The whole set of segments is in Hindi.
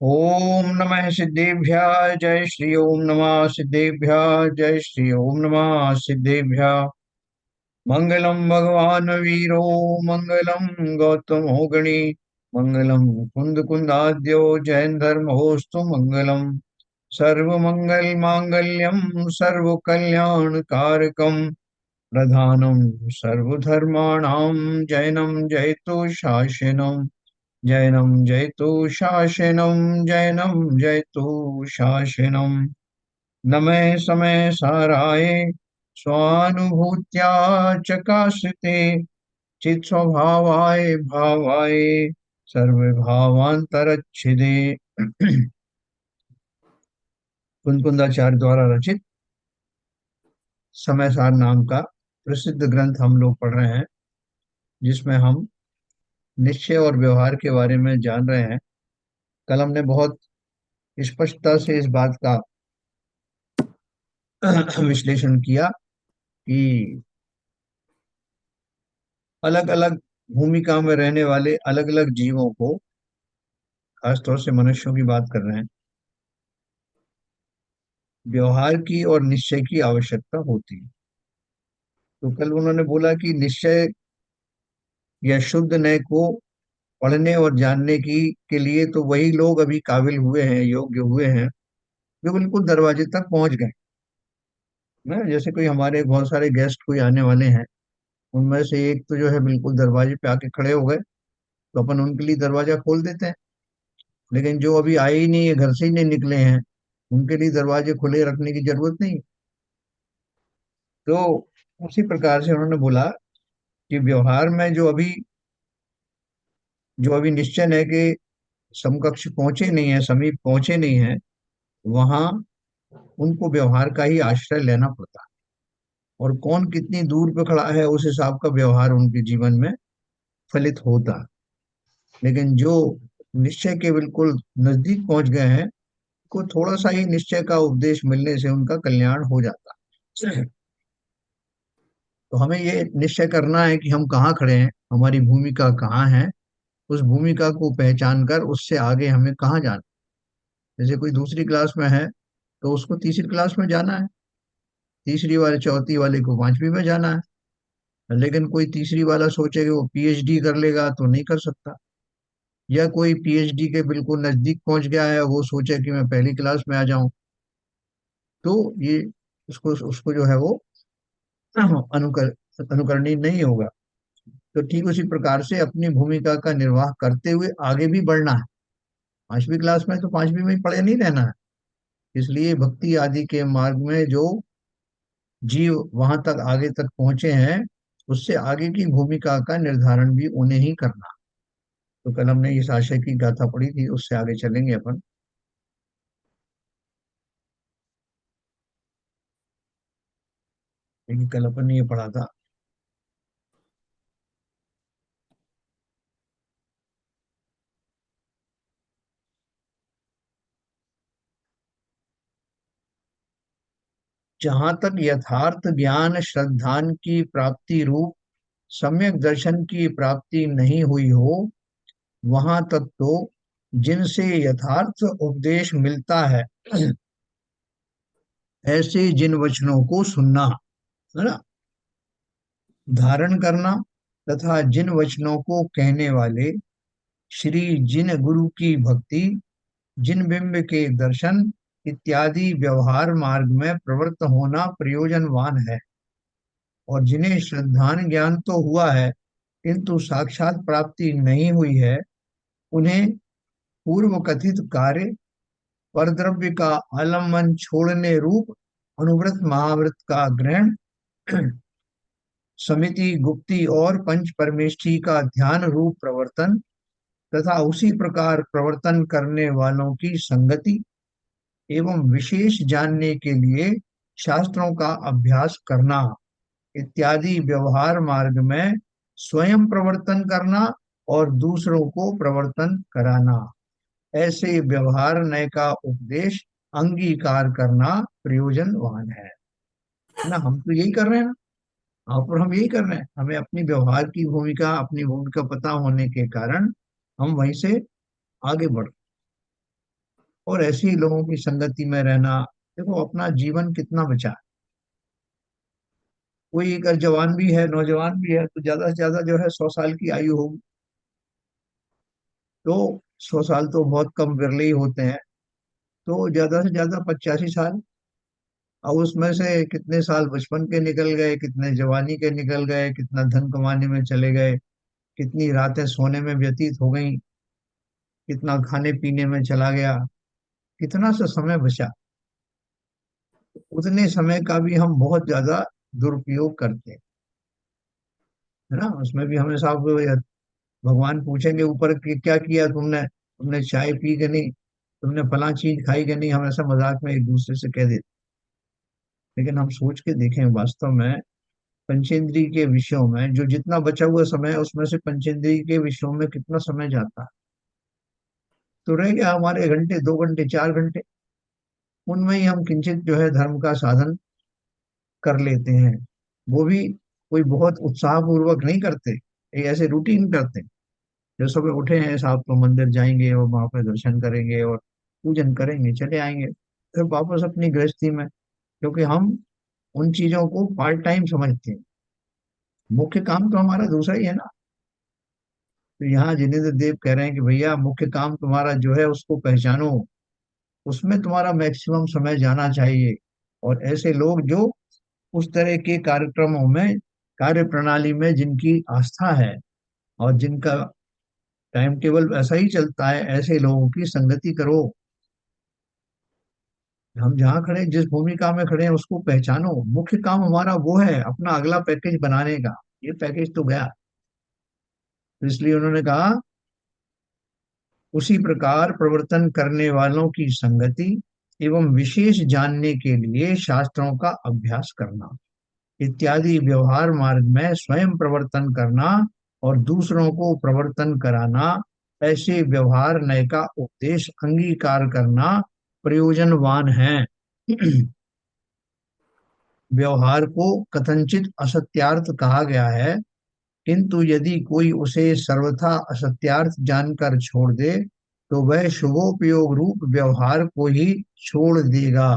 ओम नमः सिद्धेभ्यः जय श्री ओम नमः सिद्धेभ्यः जय श्री ओम नमः सिद्धेभ्यः। मंगलम भगवान वीरो मंगलम गौतमो गणी मंगलम कुंद कुंदाद्यो जैन धर्मोस्तु मंगलम। सर्व मंगल मांगल्यम सर्व कल्याण कारकम प्रधानम सर्वधर्माणां जैनम जयतु शासनम। जैनम जयतु शासनम जैनम जयतु शासनम। नमे समय साराय स्वानुभूत्या चकाशते चित स्वभावाय भावाय सर्वभावांतरच्छिदे। कुंदकुंदाचार्य द्वारा रचित समय सार नाम का प्रसिद्ध ग्रंथ हम लोग पढ़ रहे हैं, जिसमें हम निश्चय और व्यवहार के बारे में जान रहे हैं। कल हमने बहुत स्पष्टता से इस बात का विश्लेषण किया कि अलग अलग भूमिका में रहने वाले अलग अलग जीवों को, खासतौर से मनुष्यों की बात कर रहे हैं, व्यवहार की और निश्चय की आवश्यकता होती है। तो कल उन्होंने बोला कि निश्चय या शुद्ध नय को पढ़ने और जानने की के लिए तो वही लोग अभी काबिल हुए हैं, योग्य हुए हैं, जो बिल्कुल दरवाजे तक पहुंच गए ना। जैसे कोई हमारे बहुत सारे गेस्ट कोई आने वाले हैं, उनमें से एक तो जो है बिल्कुल दरवाजे पे आके खड़े हो गए, तो अपन उनके लिए दरवाजा खोल देते हैं। लेकिन जो अभी आए ही नहीं है, घर से ही नहीं निकले हैं, उनके लिए दरवाजे खुले रखने की जरूरत नहीं। तो उसी प्रकार से उन्होंने बोला कि व्यवहार में जो अभी निश्चय है कि समकक्ष पहुंचे नहीं है, समीप पहुंचे नहीं है, वहां उनको व्यवहार का ही आश्रय लेना पड़ता है। और कौन कितनी दूर पे खड़ा है, उस हिसाब का व्यवहार उनके जीवन में फलित होता है। लेकिन जो निश्चय के बिल्कुल नजदीक पहुंच गए हैं, को थोड़ा सा ही निश्चय का उपदेश मिलने से उनका कल्याण हो जाता है। तो हमें ये निश्चय करना है कि हम कहाँ खड़े हैं, हमारी भूमिका कहाँ है। उस भूमिका को पहचान कर उससे आगे हमें कहाँ जाना है। जैसे कोई दूसरी क्लास में है, तो उसको तीसरी क्लास में जाना है, तीसरी वाले चौथी वाले को पांचवी में जाना है। लेकिन कोई तीसरी वाला सोचे कि वो पीएचडी कर लेगा, तो नहीं कर सकता। या कोई पीएचडी के बिल्कुल नजदीक पहुंच गया है, वो सोचे कि मैं पहली क्लास में आ जाऊं, तो ये उसको उसको जो है वो अनुकर अनुकरणीय नहीं होगा। तो ठीक उसी प्रकार से अपनी भूमिका का निर्वाह करते हुए आगे भी बढ़ना है। पांचवी क्लास में तो पांचवी में ही पढ़े नहीं रहना है। इसलिए भक्ति आदि के मार्ग में जो जीव वहां तक आगे तक पहुंचे हैं, उससे आगे की भूमिका का निर्धारण भी उन्हें ही करना। तो कल हमने इस आशय की गाथा पढ़ी थी, उससे आगे चलेंगे अपन। लेकिन कल अपन ने ये पढ़ा था, जहां तक यथार्थ ज्ञान श्रद्धान की प्राप्ति रूप सम्यक दर्शन की प्राप्ति नहीं हुई हो, वहां तक तो जिनसे यथार्थ उपदेश मिलता है, ऐसे जिन वचनों को सुनना, है ना, धारण करना, तथा जिन वचनों को कहने वाले श्री जिन गुरु की भक्ति, जिन बिंब के दर्शन इत्यादि व्यवहार मार्ग में प्रवृत्त होना प्रयोजनवान है। और जिन्हें श्रद्धान ज्ञान तो हुआ है, किंतु साक्षात प्राप्ति नहीं हुई है, उन्हें पूर्व कथित कार्य परद्रव्य का आलम्बन छोड़ने रूप अनुव्रत महाव्रत का ग्रहण, समिति गुप्ति और पंच परमेष्ठी का ध्यान रूप प्रवर्तन, तथा उसी प्रकार प्रवर्तन करने वालों की संगति एवं विशेष जानने के लिए शास्त्रों का अभ्यास करना इत्यादि व्यवहार मार्ग में स्वयं प्रवर्तन करना और दूसरों को प्रवर्तन कराना, ऐसे व्यवहार नय का उपदेश अंगीकार करना प्रयोजनवान है ना। हम तो यही कर रहे हैं ना, और हम यही कर रहे हैं। हमें अपनी व्यवहार की भूमिका, अपनी भूमिका पता होने के कारण हम वहीं से आगे बढ़। और ऐसे ही लोगों की संगति में रहना। देखो अपना जीवन कितना बचा है। कोई अगर जवान भी है, नौजवान भी है, तो ज्यादा से ज्यादा जो है 100 साल की आयु होगी। तो 100 साल तो बहुत कम, विरले ही होते हैं। तो ज्यादा से ज्यादा 85 साल। अब उसमें से कितने साल बचपन के निकल गए, कितने जवानी के निकल गए, कितना धन कमाने में चले गए, कितनी रातें सोने में व्यतीत हो गई, कितना खाने पीने में चला गया, कितना सा समय बचा। उतने समय का भी हम बहुत ज्यादा दुरुपयोग करते हैं, है ना। उसमें भी हमें साहब भगवान पूछेंगे ऊपर कि क्या किया तुमने, तुमने चाय पी कि नहीं, तुमने फला चीज खाई कि नहीं। हम ऐसा मजाक में एक दूसरे से कह देते, लेकिन हम सोच के देखें वास्तव में पंचेंद्रिय के विषयों में जो जितना बचा हुआ समय है, उसमें से पंचेंद्रिय के विषयों में कितना समय जाता है। तो रह गया हमारे घंटे, 2 घंटे, 4 घंटे। उनमें ही हम किंचित जो है धर्म का साधन कर लेते हैं। वो भी कोई बहुत उत्साह पूर्वक नहीं करते, ये ऐसे रूटीन करते हैं। जो सुबह उठे हैं साहब तो मंदिर जाएंगे और वहां पे दर्शन करेंगे और पूजन करेंगे, चले आएंगे फिर वापस अपनी गृहस्थी में। क्योंकि हम उन चीजों को पार्ट टाइम समझते हैं। मुख्य काम तो हमारा दूसरा ही है ना। तो यहाँ जिनेन्द्र देव कह रहे हैं कि भैया मुख्य काम तुम्हारा जो है उसको पहचानो, उसमें तुम्हारा मैक्सिमम समय जाना चाहिए। और ऐसे लोग जो उस तरह के कार्यक्रमों में, कार्य प्रणाली में जिनकी आस्था है और जिनका टाइम टेबल ऐसा ही चलता है, ऐसे लोगों की संगति करो। हम जहाँ खड़े, जिस भूमिका में खड़े हैं उसको पहचानो। मुख्य काम हमारा वो है अपना अगला पैकेज बनाने का। ये पैकेज तो गया। तो इसलिए उन्होंने कहा उसी प्रकार प्रवर्तन करने वालों की संगति एवं विशेष जानने के लिए शास्त्रों का अभ्यास करना इत्यादि व्यवहार मार्ग में स्वयं प्रवर्तन करना और दूसरों को प्रवर्तन कराना, ऐसे व्यवहार नय का उपदेश अंगीकार करना प्रयोजनवान है। व्यवहार को कथनचित असत्यार्थ कहा गया है, किंतु यदि कोई उसे सर्वथा असत्यार्थ जानकर छोड़ दे तो वह शुभोपयोग रूप व्यवहार को ही छोड़ देगा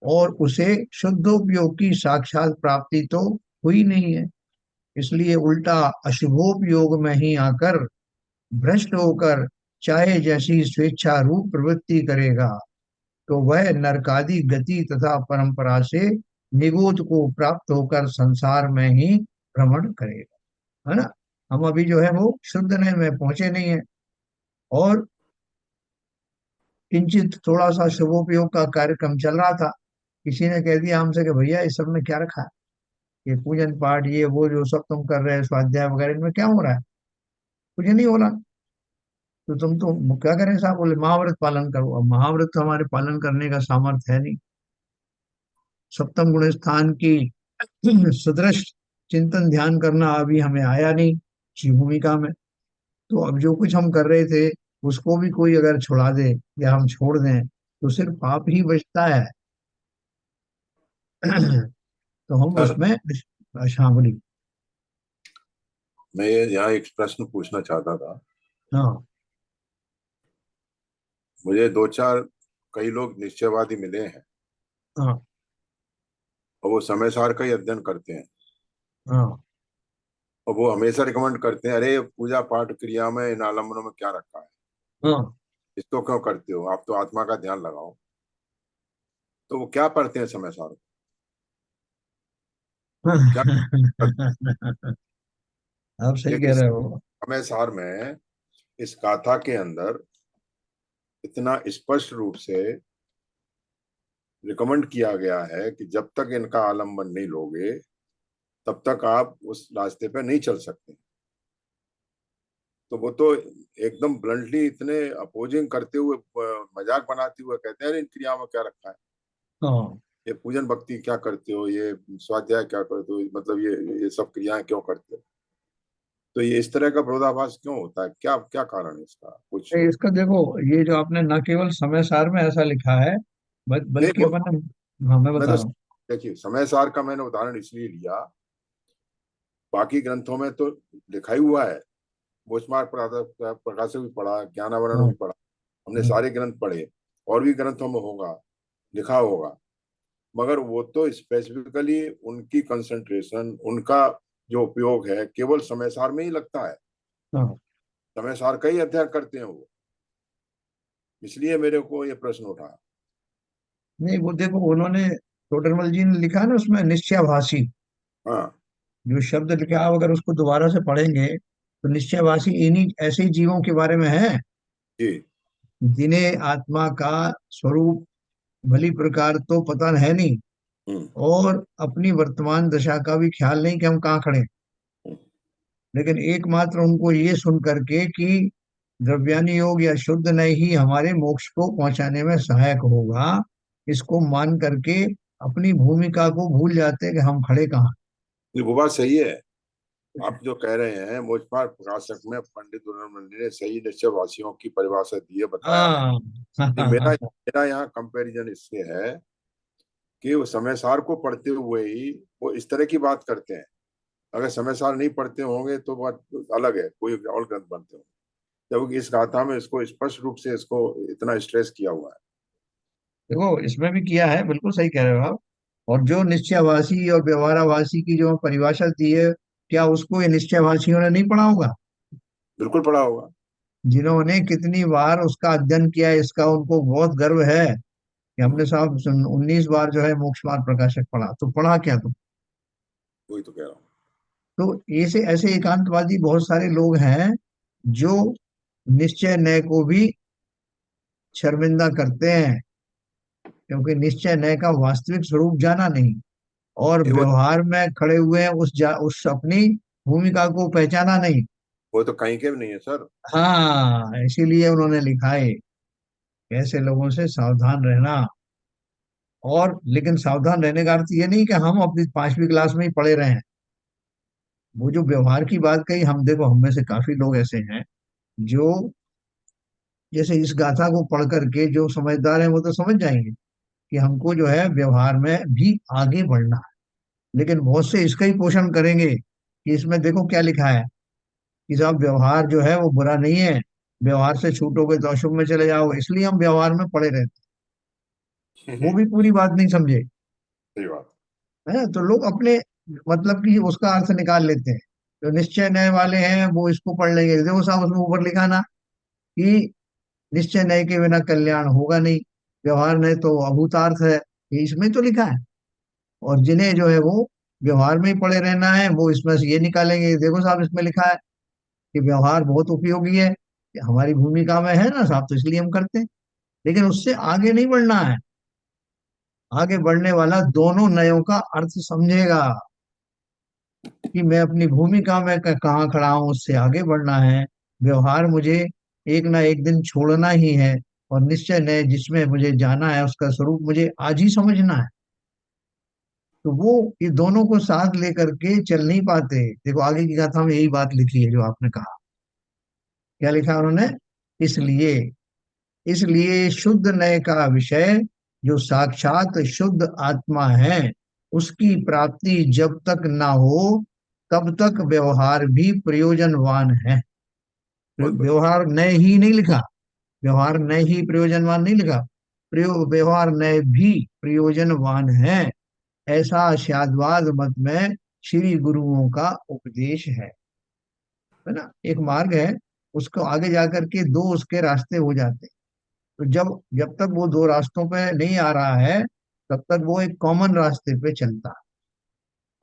और उसे शुद्धोपयोग की साक्षात प्राप्ति तो हुई नहीं है। इसलिए उल्टा अशुभोपयोग में ही आकर भ्रष्ट होकर चाहे जैसी स्वेच्छा रूप प्रवृत्ति करेगा तो वह नरकादि गति तथा परंपरा से निगोद को प्राप्त होकर संसार में ही भ्रमण करेगा, है ना। हम अभी जो है वो शुद्ध नय में पहुंचे नहीं है। और किंचित थोड़ा सा शुभोपयोग का कार्यक्रम चल रहा था, किसी ने कह दिया हमसे कि भैया इस सब में क्या रखा है, ये पूजन पाठ ये वो जो सब तुम कर रहे हैं स्वाध्याय वगैरह, इनमें क्या हो रहा है, कुछ नहीं हो रहा। तो तुम तो क्या करें साहब, बोले महाव्रत पालन करो। अब महाव्रत तो हमारे पालन करने का सामर्थ्य है नहीं। सप्तम गुण स्थान की सुदृढ़ चिंतन ध्यान करना अभी हमें आया नहीं इसी भूमिका में। तो अब जो कुछ हम कर रहे थे उसको भी कोई अगर छुड़ा दे या हम छोड़ दें तो सिर्फ पाप ही बचता है। तो हम सर, उसमें शामिल। मैं ये यहाँ एक प्रश्न पूछना चाहता था। हाँ। मुझे दो चार कई लोग निश्चयवादी मिले हैं हाँ। और वो समय सार का ही अध्ययन करते हैं। हाँ। और वो हमेशा रिकमेंड करते हैं, अरे पूजा पाठ क्रिया में इन आलम्बनों में क्या रखा है, हाँ। इसको क्यों करते हो, आप तो आत्मा का ध्यान लगाओ। तो वो क्या पढ़ते हैं समय सार, क्या करते आप हैं? सही एक कह रहे हो। समय सार में इस गाथा के अंदर इतना स्पष्ट रूप से रिकमेंड किया गया है कि जब तक इनका आलम्बन नहीं लोगे तब तक आप उस रास्ते पे नहीं चल सकते। तो वो तो एकदम ब्लंटली इतने अपोजिंग करते हुए, मजाक बनाते हुए कहते हैं, अरे इन क्रियाओं में क्या रखा है, हाँ। ये पूजन भक्ति क्या करते हो, ये स्वाध्याय क्या करते हो, मतलब ये सब क्रियाएं क्यों करते हो। तो ये इस तरह का विरोधाभास क्यों होता है, क्या क्या कारण है इसका कुछ? इसका देखो, ये जो आपने न केवल समय सार में ऐसा लिखा है, नहीं बल्कि वो, अपन। हाँ मैं मैं बता तो रहा हूँ। देखिए समय सार का मैंने उदाहरण इसलिए लिया, बाकी ग्रंथों में तो लिखा ही हुआ है। भूषमार्ग प्रकाश भी पढ़ा, ज्ञानावरण हाँ। भी पढ़ा, हमने सारे ग्रंथ पढ़े, और भी ग्रंथों में होगा, लिखा होगा, मगर वो तो स्पेसिफिकली उनकी कंसंट्रेशन, उनका जो उपयोग है केवल समय सार में ही लगता है। हाँ। समय सार का ही अध्ययन करते हैं वो, इसलिए मेरे को ये प्रश्न उठा। नहीं, वो देखो उन्होंने, टोडरमल जी ने लिखा है ना उसमें, निश्चयभाषी हाँ। जो शब्द लिखा, आप अगर उसको दोबारा से पढ़ेंगे तो निश्चयभाषी इन्हीं ऐसे ही जीवों के बारे में है, जी। जिन्हें आत्मा का स्वरूप भली प्रकार तो पता है नहीं, हम्म। और अपनी वर्तमान दशा का भी ख्याल नहीं कि हम कहाँ खड़े हैं। हम्म। लेकिन एकमात्र उनको ये सुन करके कि द्रव्यानि योग या शुद्ध नहीं ही हमारे मोक्ष को पहुंचाने में सहायक होगा, इसको मान करके अपनी भूमिका को भूल जाते हैं कि हम खड़े कहाँ ये वो बात सही है, आप जो कह रहे हैं। मुझपार प्रकाशक में पंडित उन्नति ने सही निश्चयवासियों की परिभाषा दी है, बताया है। हाँ। नहीं, मेरा मेरा यहाँ कंपैरिजन इससे है कि वो समय सार को पढ़ते हुए ही वो इस तरह की बात करते हैं। अगर समय सार नहीं पढ़ते होंगे तो बात अलग है, कोई और ग्रंथ बनते होंगे। जबकि इस गाथा में इसको स्पष्ट रूप से इसको इतना स्ट्रेस किया हुआ है। देखो इसमें भी किया है, बिल्कुल सही कह रहे हो आप। और जो निश्चयवासी और व्यवहाराभासी की जो परिभाषा दी है, क्या उसको ये निश्चयवासियों ने नहीं पढ़ा होगा? बिल्कुल पढ़ा होगा। जिन्होंने कितनी बार उसका अध्ययन किया है, इसका उनको बहुत गर्व है कि हमने हम्म, साहब 19 बार जो है मोक्ष मार्ग प्रकाशक पढ़ा, तो पढ़ा क्या तुम? वही तो कह रहा हूँ। तो ऐसे ऐसे एकांतवादी बहुत सारे लोग हैं जो निश्चय नय को भी शर्मिंदा करते हैं, क्योंकि निश्चय नय का वास्तविक स्वरूप जाना नहीं, और ये व्यवहार में खड़े हुए हैं उस अपनी भूमिका को पहचाना नहीं। वो तो कहीं के भी नहीं है सर। हाँ, इसीलिए उन्होंने लिखा है ऐसे लोगों से सावधान रहना। और लेकिन सावधान रहने का अर्थ ये नहीं कि हम अपनी 5वीं क्लास में ही पढ़े रहे हैं। वो जो व्यवहार की बात कही, हम देखो हम में से काफी लोग ऐसे हैं जो, जैसे इस गाथा को पढ़ करके जो समझदार है वो तो समझ जाएंगे कि हमको जो है व्यवहार में भी आगे बढ़ना है। लेकिन बहुत से इसका ही पोषण करेंगे कि इसमें देखो क्या लिखा है कि साहब व्यवहार जो है वो बुरा नहीं है, व्यवहार से छूटोगे तो अशुभ में चले जाओगे, इसलिए हम व्यवहार में पड़े रहते हैं। वो भी पूरी बात नहीं समझे, सही बात। है ना? तो लोग अपने मतलब कि उसका अर्थ निकाल लेते हैं। जो निश्चय न्याय वाले हैं वो इसको पढ़ लेंगे, देखो साहब उसमें ऊपर लिखा ना कि निश्चय न्याय के बिना कल्याण होगा नहीं, व्यवहार न्याय तो अभूतार्थ है, ये इसमें तो लिखा है। और जिन्हें जो है वो व्यवहार में ही पड़े रहना है, वो इसमें से ये निकालेंगे, देखो साहब इसमें लिखा है कि व्यवहार बहुत उपयोगी है, कि हमारी भूमिका में है ना साहब, तो इसलिए हम करते हैं। लेकिन उससे आगे नहीं बढ़ना है। आगे बढ़ने वाला दोनों नयों का अर्थ समझेगा कि मैं अपनी भूमिका में कहाँ खड़ा हूं, उससे आगे बढ़ना है। व्यवहार मुझे एक ना एक दिन छोड़ना ही है, और निश्चय नय जिसमें मुझे जाना है उसका स्वरूप मुझे आज ही समझना है। तो वो ये दोनों को साथ लेकर के चल नहीं पाते। देखो आगे की गाथा में यही बात लिखी है जो आपने कहा। क्या लिखा है उन्होंने? इसलिए इसलिए शुद्ध नय का विषय जो साक्षात शुद्ध आत्मा है, उसकी प्राप्ति जब तक ना हो तब तक व्यवहार भी प्रयोजनवान है। बहुत बढ़िया। व्यवहार नय ही नहीं लिखा, व्यवहार नय ही प्रयोजनवान नहीं लिखा, व्यवहार नय भी प्रयोजनवान है, ऐसा शाद्वाद मत में श्री गुरुओं का उपदेश है ना? एक मार्ग है, उसको आगे जाकर के दो उसके रास्ते हो जाते हैं। तो जब जब तक वो दो रास्तों पे नहीं आ रहा है, तब तक वो एक कॉमन रास्ते पे चलता है।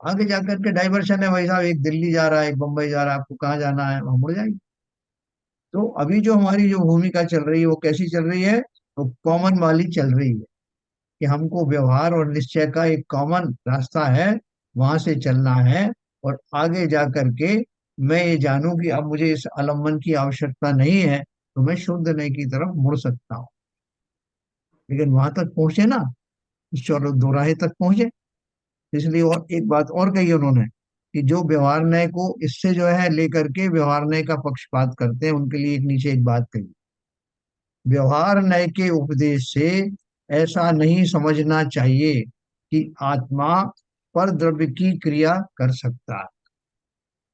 आगे जाकर के डाइवर्शन है, भाई साहब एक दिल्ली जा रहा है, एक बम्बई जा रहा है, आपको कहाँ जाना है, वहां मुड़ जाएगी। तो अभी जो हमारी जो भूमिका चल रही है वो कैसी चल रही है? तो कॉमन वाली चल रही है कि हमको व्यवहार और निश्चय का एक कॉमन रास्ता है, वहां से चलना है। और आगे जा करके मैं ये जानूं कि अब मुझे इस आलम्बन की आवश्यकता नहीं है, तो मैं शुद्ध नय की तरफ मुड़ सकता हूँ। लेकिन वहां तक पहुंचे ना, इस चौराहे दोराहे तक पहुंचे। इसलिए और एक बात और कही उन्होंने कि जो व्यवहार न्याय को इससे जो है लेकर के व्यवहार न्याय का पक्षपात करते हैं, उनके लिए एक नीचे एक बात कही। व्यवहार न्याय के उपदेश से ऐसा नहीं समझना चाहिए कि आत्मा पर द्रव्य की क्रिया कर सकता है,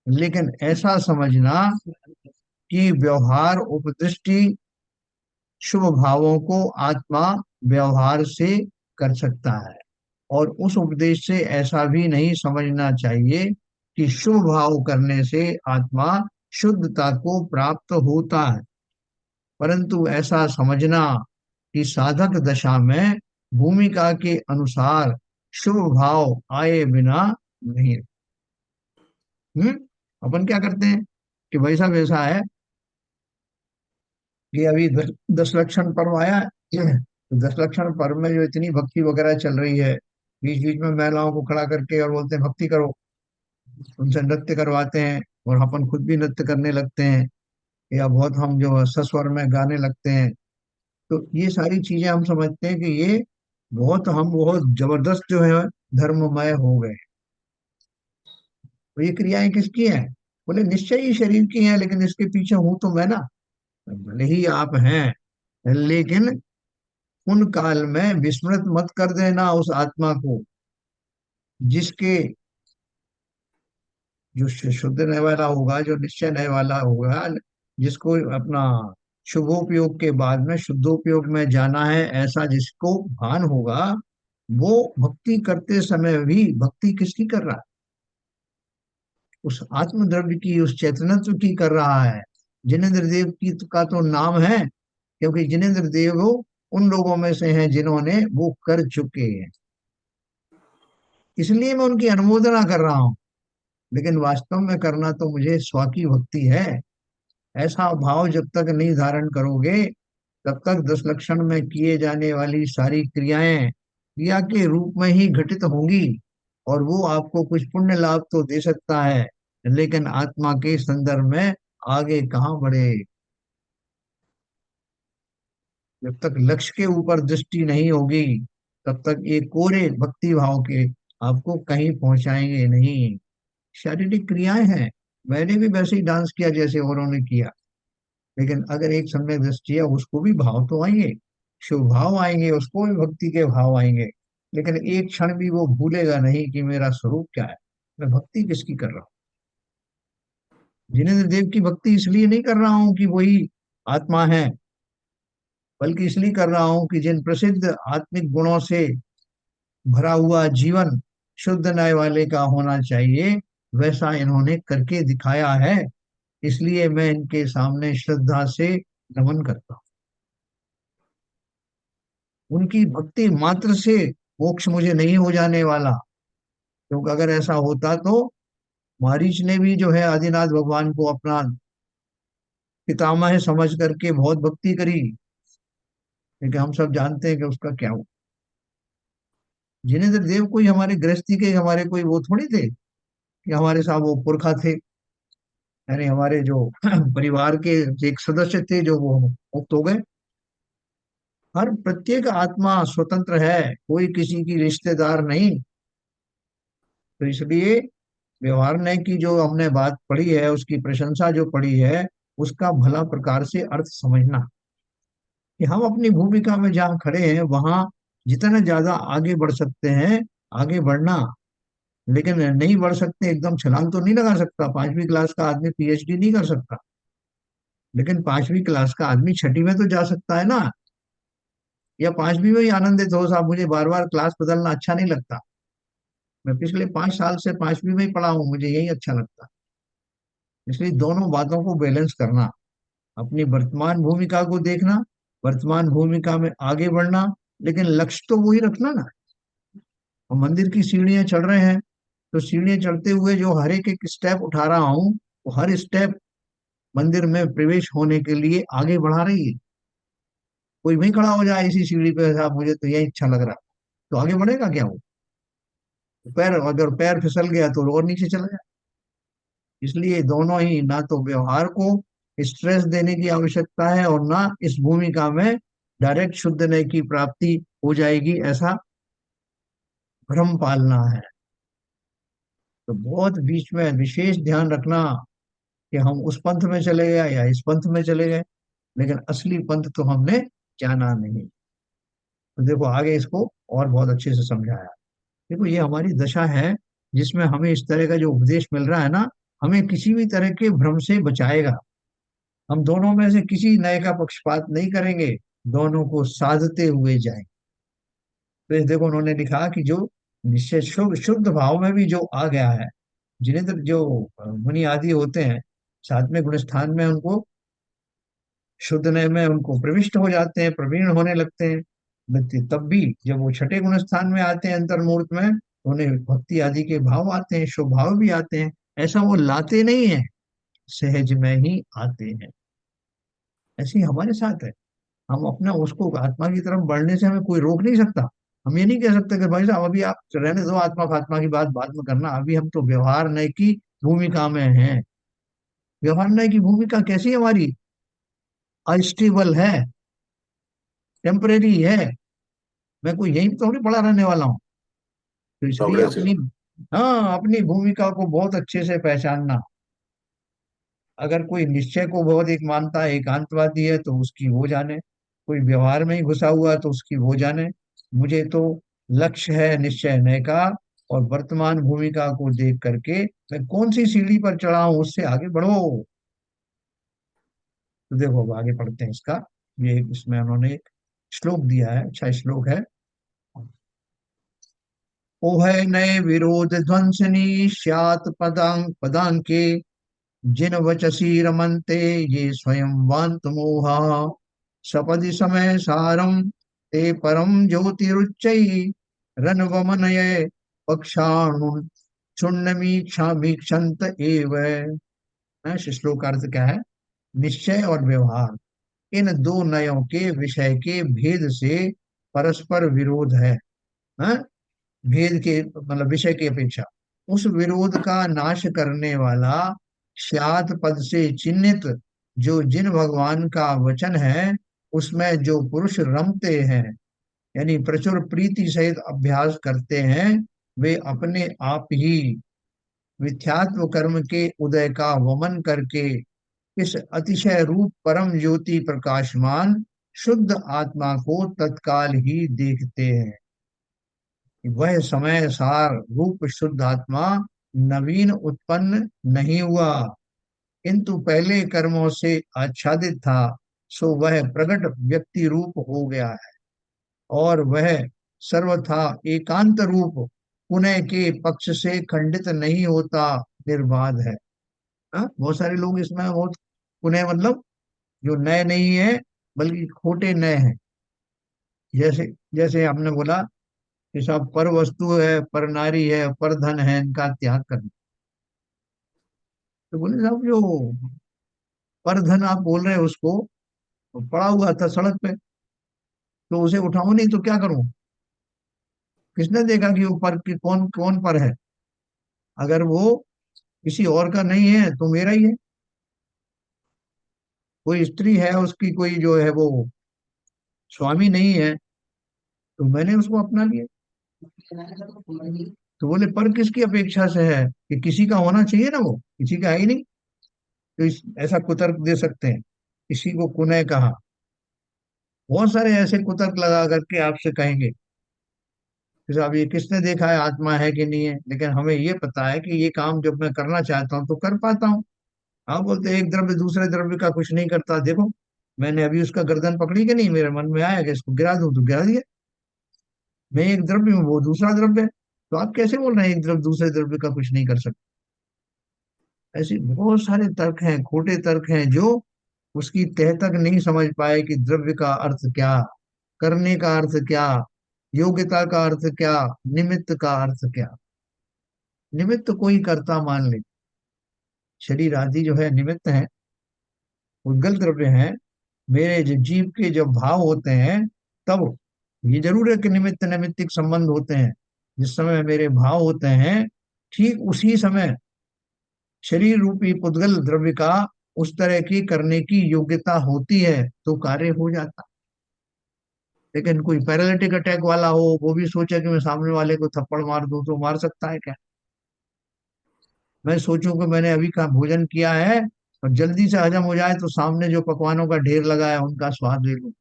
लेकिन ऐसा समझना कि व्यवहार उपदृष्टि शुभ भावों को आत्मा व्यवहार से कर सकता है। और उस उपदेश से ऐसा भी नहीं समझना चाहिए कि शुभ भाव करने से आत्मा शुद्धता को प्राप्त होता है, परंतु ऐसा समझना कि साधक दशा में भूमिका के अनुसार शुभ भाव आए बिना नहीं। अपन क्या करते हैं कि वैसा वैसा है कि अभी 10 लक्षण पर्व आया है, तो 10 लक्षण पर्व में जो इतनी भक्ति वगैरह चल रही है, बीच बीच में महिलाओं को खड़ा करके और बोलते हैं भक्ति करो, उनसे नृत्य करवाते हैं, और अपन खुद भी नृत्य करने लगते हैं, या बहुत हम जो सस्वर में गाने लगते हैं। तो ये सारी चीजें हम समझते हैं कि ये हम बहुत जबरदस्त जो है धर्ममय हो गए। तो ये क्रियाएं किसकी हैं? बोले निश्चय ही शरीर की हैं, लेकिन इसके पीछे हूं तो मैं ना। भले ही आप हैं, लेकिन उन काल में विस्मृत मत कर देना उस आत्मा को, जिसके जो शुद्ध रहने वाला होगा, जो निश्चय रहने वाला होगा, जिसको अपना शुभोपयोग के बाद में शुद्धोपयोग में जाना है, ऐसा जिसको भान होगा, वो भक्ति करते समय भी भक्ति किसकी कर रहा है? उस आत्मद्रव्य की, उस चैतन्यत्व की कर रहा है। जिनेन्द्र देव की का तो नाम है, क्योंकि जिनेन्द्र देव वो उन लोगों में से हैं जिन्होंने वो कर चुके हैं, इसलिए मैं उनकी अनुमोदना कर रहा हूँ। लेकिन वास्तव में करना तो मुझे स्व की भक्ति है। ऐसा भाव जब तक नहीं धारण करोगे, तब तक 10 लक्षण में किए जाने वाली सारी क्रियाएं क्रिया के रूप में ही घटित होंगी, और वो आपको कुछ पुण्य लाभ तो दे सकता है, लेकिन आत्मा के संदर्भ में आगे कहाँ बढ़े। जब तक लक्ष्य के ऊपर दृष्टि नहीं होगी, तब तक ये कोरे भक्ति भाव के आपको कहीं पहुंचाएंगे नहीं। शारीरिक क्रियाएं हैं, मैंने भी वैसे ही डांस किया जैसे औरों ने किया, लेकिन अगर एक सम्यक दृष्टि है, उसको भी भाव तो आएंगे, शुभ भाव आएंगे, उसको भी भक्ति के भाव आएंगे। लेकिन एक क्षण भी वो भूलेगा नहीं कि मेरा स्वरूप क्या है, मैं भक्ति किसकी कर रहा हूँ। जिनेन्द्र देव की भक्ति इसलिए नहीं कर रहा हूँ कि वही आत्मा है, बल्कि इसलिए कर रहा हूँ कि जिन प्रसिद्ध आत्मिक गुणों से भरा हुआ जीवन शुद्ध न्याय वाले का होना चाहिए, वैसा इन्होंने करके दिखाया है। इसलिए मैं इनके सामने श्रद्धा से नमन करता हूँ। उनकी भक्ति मात्र से मोक्ष मुझे नहीं हो जाने वाला, क्योंकि अगर ऐसा होता तो मारीच ने भी जो है आदिनाथ भगवान को अपना पितामह समझ करके बहुत भक्ति करी, लेकिन हम सब जानते हैं कि उसका क्या हुआ। जिनेन्द्र देव कोई हमारे गृहस्थी के, हमारे कोई वो थोड़ी थे कि हमारे साथ वो पुरखा थे, यानी हमारे जो परिवार के एक सदस्य थे जो वो मुक्त हो गए। हर प्रत्येक आत्मा स्वतंत्र है, कोई किसी की रिश्तेदार नहीं। तो इसलिए व्यवहार ने की जो हमने बात पढ़ी है, उसकी प्रशंसा जो पढ़ी है, उसका भला प्रकार से अर्थ समझना कि हम अपनी भूमिका में जहाँ खड़े हैं वहां जितना ज्यादा आगे बढ़ सकते हैं आगे बढ़ना। लेकिन नहीं बढ़ सकते, एकदम छलांग तो नहीं लगा सकता, 5वीं क्लास का आदमी पीएचडी नहीं कर सकता, लेकिन 5वीं क्लास का आदमी छठी में तो जा सकता है ना। या 5वीं में ही आनंदित हो साहब, मुझे बार बार क्लास बदलना अच्छा नहीं लगता, मैं पिछले 5 साल से 5वीं में ही पढ़ा हूँ, मुझे यही अच्छा लगता। इसलिए दोनों बातों को बैलेंस करना, अपनी वर्तमान भूमिका को देखना, वर्तमान भूमिका में आगे बढ़ना, लेकिन लक्ष्य तो वही रखना ना। हम मंदिर की सीढ़ियां चढ़ रहे हैं, तो सीढ़ियां चढ़ते हुए जो हर एक एक स्टेप उठा रहा हूँ, वो हर स्टेप मंदिर में प्रवेश होने के लिए आगे बढ़ा रही है। कोई वहीं खड़ा हो जाए इसी सीढ़ी पे, साहब मुझे तो यही अच्छा लग रहा है, तो आगे बढ़ेगा क्या वो? पैर, अगर पैर फिसल गया तो और नीचे चला जाए। इसलिए दोनों ही, ना तो व्यवहार को स्ट्रेस देने की आवश्यकता है, और ना इस भूमिका में डायरेक्ट शुद्ध नय की प्राप्ति हो जाएगी, ऐसा भ्रम पालना है। तो बहुत बीच में विशेष ध्यान रखना कि हम उस पंथ में चले गए या इस पंथ में चले गए, लेकिन असली पंथ तो हमने जाना नहीं। तो देखो आगे इसको और बहुत अच्छे से समझाया। देखो ये हमारी दशा है, जिसमें हमें इस तरह का जो उपदेश मिल रहा है ना, हमें किसी भी तरह के भ्रम से बचाएगा। हम दोनों में से किसी नए का पक्षपात नहीं करेंगे, दोनों को साधते हुए जाए। तो ये देखो उन्होंने लिखा कि जो निश्चय शुद्ध शुद्ध भाव में भी जो आ गया है, जिन्हें तो जो मुनि आदि होते हैं, सातवें गुण स्थान में उनको शुद्ध नय में उनको प्रविष्ट हो जाते हैं, प्रवीण होने लगते हैं व्यक्ति। तब भी जब वो छठे गुण स्थान में आते हैं अंतर्मुहूर्त में, तो उन्हें भक्ति आदि के भाव आते हैं, शुभ भाव भी आते हैं। ऐसा वो लाते नहीं है, सहज में ही आते हैं। ऐसे ही हमारे साथ है। हम अपना उसको आत्मा की तरफ बढ़ने से हमें कोई रोक नहीं सकता। हम ये नहीं कह सकते कि भाई साहब अभी आप रहने दो, आत्मा फात्मा की बात बाद में करना, अभी हम तो व्यवहार नय की भूमिका में हैं। व्यवहार नय की भूमिका कैसी है हमारी? अनस्टेबल है, टेम्परेरी है। मैं कोई यहीं थोड़ी पड़ा रहने वाला हूँ। तो इसलिए प्रोग्रेसिव। अपनी, हाँ, अपनी भूमिका को बहुत अच्छे से पहचानना। अगर कोई निश्चय को बहुत एक मानता है, एकांतवादी है, तो उसकी वो जाने। कोई व्यवहार में ही घुसा हुआ है, तो उसकी वो जाने। मुझे तो लक्ष्य है निश्चय नय का, और वर्तमान भूमिका को देख करके मैं कौन सी सीढ़ी पर चढ़ा हूं, उससे आगे बढ़ो। तो देखो अब आगे पढ़ते हैं इसका। ये इसमें उन्होंने एक श्लोक दिया है, अच्छा श्लोक है। ओहै नए विरोध ध्वंसनी स्यात् पदांके, जिन वचसी रमन्ते ये स्वयं वांत मोहा, सपदि समय सारम ते परम ज्योतिरुच्चै, रनवमनये पक्षाणु क्षुण्णमीक्षा मीक्षंत एव। इस श्लोक का अर्थ क्या है? निश्चय और व्यवहार, इन दो नयों के विषय के भेद से परस्पर विरोध है। हाँ? भेद के मतलब विषय की अपेक्षा, उस विरोध का नाश करने वाला स्यात् पद से चिन्हित जो जिन भगवान का वचन है, उसमें जो पुरुष रमते हैं, यानी प्रचुर प्रीति सहित अभ्यास करते हैं, वे अपने आप ही मिथ्यात्व कर्म के उदय का वमन करके इस अतिशय रूप परम ज्योति प्रकाशमान शुद्ध आत्मा को तत्काल ही देखते हैं। वह समय सार रूप शुद्ध आत्मा नवीन उत्पन्न नहीं हुआ, किंतु पहले कर्मों से आच्छादित था, सो वह प्रगट व्यक्ति रूप हो गया है। और वह सर्वथा एकांत रूप पुनः के पक्ष से खंडित नहीं होता, निर्बाध है। बहुत सारे लोग इसमें बहुत, पुनः मतलब जो नए नहीं है, बल्कि खोटे नए हैं। जैसे जैसे आपने बोला कि सब पर वस्तु है, पर नारी है, पर धन है, इनका त्याग करना। तो बोले साहब जो पर धन आप बोल रहे हैं उसको, पड़ा हुआ था सड़क पे, तो उसे उठाऊं नहीं तो क्या करूं? किसने देखा कि वो पर कि कौन कौन पर है? अगर वो किसी और का नहीं है तो मेरा ही है। कोई स्त्री है, उसकी कोई जो है वो स्वामी नहीं है, तो मैंने उसको अपना लिया। तो बोले पर किसकी अपेक्षा से है? कि किसी का होना चाहिए ना, वो किसी का है ही नहीं। तो ऐसा कुतर्क दे सकते हैं। किसी को कुनय कहा, बहुत सारे ऐसे कुतर्क लगा करके आपसे कहेंगे कि साहब ये किसने देखा है आत्मा है कि नहीं है, लेकिन हमें ये पता है कि ये काम जब मैं करना चाहता हूँ तो कर पाता हूँ। आप बोलते हैं एक द्रव्य दूसरे द्रव्य का कुछ नहीं करता, देखो मैंने अभी उसका गर्दन पकड़ी कि नहीं, मेरे मन में आया कि इसको गिरा दूं तो गिरा दिया। मैं एक द्रव्य हूँ, वो दूसरा द्रव्य है, तो आप कैसे बोल रहे हैं एक द्रव्य दूसरे द्रव्य का कुछ नहीं कर सकता? ऐसे बहुत सारे तर्क हैं, खोटे तर्क हैं, जो उसकी तह तक नहीं समझ पाए कि द्रव्य का अर्थ क्या, करने का अर्थ क्या, योग्यता का अर्थ क्या, निमित्त का अर्थ क्या। निमित्त कोई कर्ता मान ले, शरीर आदि जो है निमित्त है, उद्गल द्रव्य है। मेरे जो जीव के जब भाव होते हैं, तब ये जरूर है कि निमित्त नैमित्तिक संबंध होते हैं। जिस समय मेरे भाव होते हैं, ठीक उसी समय शरीर रूपी पुद्गल द्रव्य का उस तरह की करने की योग्यता होती है, तो कार्य हो जाता। लेकिन कोई पैरालिटिक अटैक वाला हो, वो भी सोचे कि मैं सामने वाले को थप्पड़ मार दूं, तो मार सकता है क्या? मैं सोचूं कि मैंने अभी का भोजन किया है और जल्दी से हजम हो जाए, तो सामने जो पकवानों का ढेर लगा है उनका स्वाद ले लूं,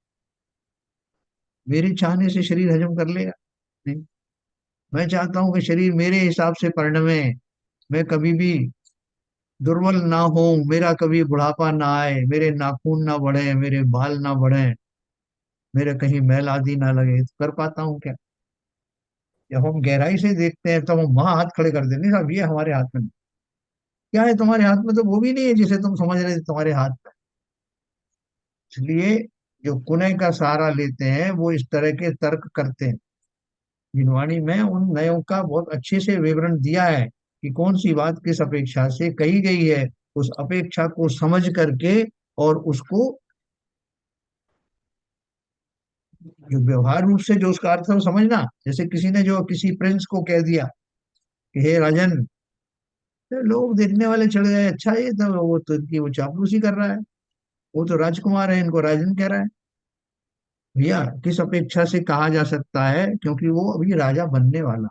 मेरे चाहने से शरीर हजम कर लेगा? नहीं। मैं चाहता हूं कि शरीर मेरे हिसाब से परिणमे, मैं कभी भी दुर्बल ना हो, मेरा कभी बुढ़ापा ना आए, मेरे नाखून ना बढ़े, मेरे बाल ना बढ़े, मेरे कहीं मैल आदि ना लगे, तो कर पाता हूँ क्या? जब हम गहराई से देखते हैं तब हम वहां हाथ खड़े कर देते हैं, साहब ये हमारे हाथ में नहीं। क्या है तुम्हारे हाथ में? तो वो भी नहीं है जिसे तुम समझ रहे थे तुम्हारे हाथ में। इसलिए जो कुनय का सहारा लेते हैं वो इस तरह के तर्क करते हैं। जिनवाणी में उन नयों का बहुत अच्छे से विवरण दिया है कि कौन सी बात किस अपेक्षा से कही गई है। उस अपेक्षा को समझ करके और उसको जो व्यवहार रूप से जो उसका अर्थ है वो समझना। जैसे किसी ने जो किसी प्रिंस को कह दिया कि हे राजन, तो लोग देखने वाले चले गए, अच्छा ये तो वो तो इनकी वो चापलूसी कर रहा है, वो तो राजकुमार है इनको राजन कह रहा है। भैया किस अपेक्षा से कहा जा सकता है? क्योंकि वो अभी राजा बनने वाला,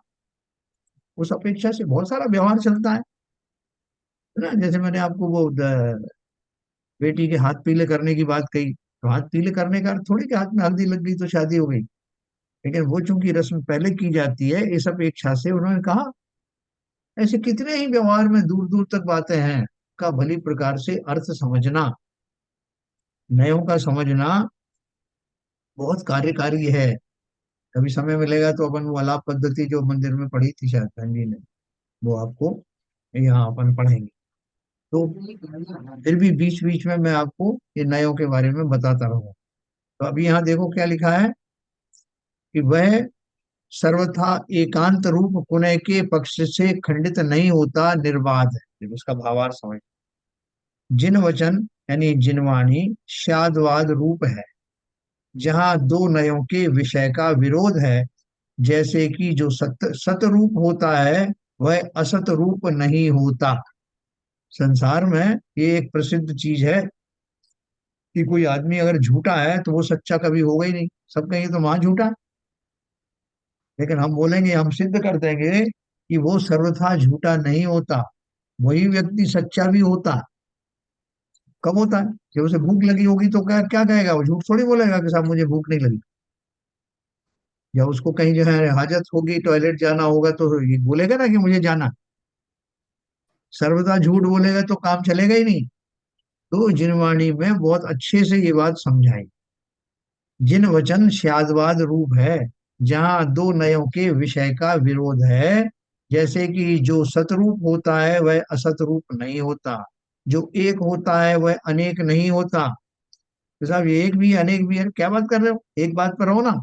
उस अपेक्षा से बहुत सारा व्यवहार चलता है ना। जैसे मैंने आपको वो बेटी के हाथ पीले करने की बात कही, तो हाथ पीले करने का अर्थ थोड़ी कि हाथ में हल्दी लग गई तो शादी हो गई। लेकिन वो चूंकि रस्म पहले की जाती है, इस अपेक्षा से उन्होंने कहा। ऐसे कितने ही व्यवहार में दूर दूर तक बातें हैं का भली प्रकार से अर्थ समझना, नयों का समझना बहुत कार्यकारी है। कभी समय मिलेगा तो अपन वो आलाप पद्धति जो मंदिर में पढ़ी थी शायद बहन जी ने, वो आपको यहाँ अपन पढ़ेंगे। तो फिर भी बीच बीच में मैं आपको ये नयों के बारे में बताता रहूंगा। तो अभी यहाँ देखो क्या लिखा है कि वह सर्वथा एकांत रूप पुनः के पक्ष से खंडित नहीं होता, निर्बाध है। देखो उसका भावार्थ समझ। जिन वचन यानी जिनवाणी शादवाद रूप है, जहाँ दो नयों के विषय का विरोध है। जैसे कि जो सत रूप होता है वह असत रूप नहीं होता। संसार में ये एक प्रसिद्ध चीज है कि कोई आदमी अगर झूठा है तो वो सच्चा कभी होगा ही नहीं। सब कहेंगे तो वहां झूठा है। लेकिन हम बोलेंगे, हम सिद्ध कर देंगे कि वो सर्वथा झूठा नहीं होता। वही व्यक्ति सच्चा भी होता है। कब होता है? जब उसे भूख लगी होगी तो क्या क्या कहेगा? वो झूठ थोड़ी बोलेगा कि साहब मुझे भूख नहीं लगी। या उसको कहीं जो है हाजत होगी, टॉयलेट जाना होगा, तो ये बोलेगा ना कि मुझे जाना। सर्वदा झूठ बोलेगा तो काम चलेगा ही नहीं। तो जिनवाणी में बहुत अच्छे से ये बात समझाई। जिन वचन स्यादवाद रूप है, जहाँ दो नयों के विषय का विरोध है। जैसे कि जो सतरूप होता है वह असत रूप नहीं होता, जो एक होता है वह अनेक नहीं होता। तो साहब ये एक भी है अनेक भी है, क्या बात कर रहे हो? एक बात पर रहो ना।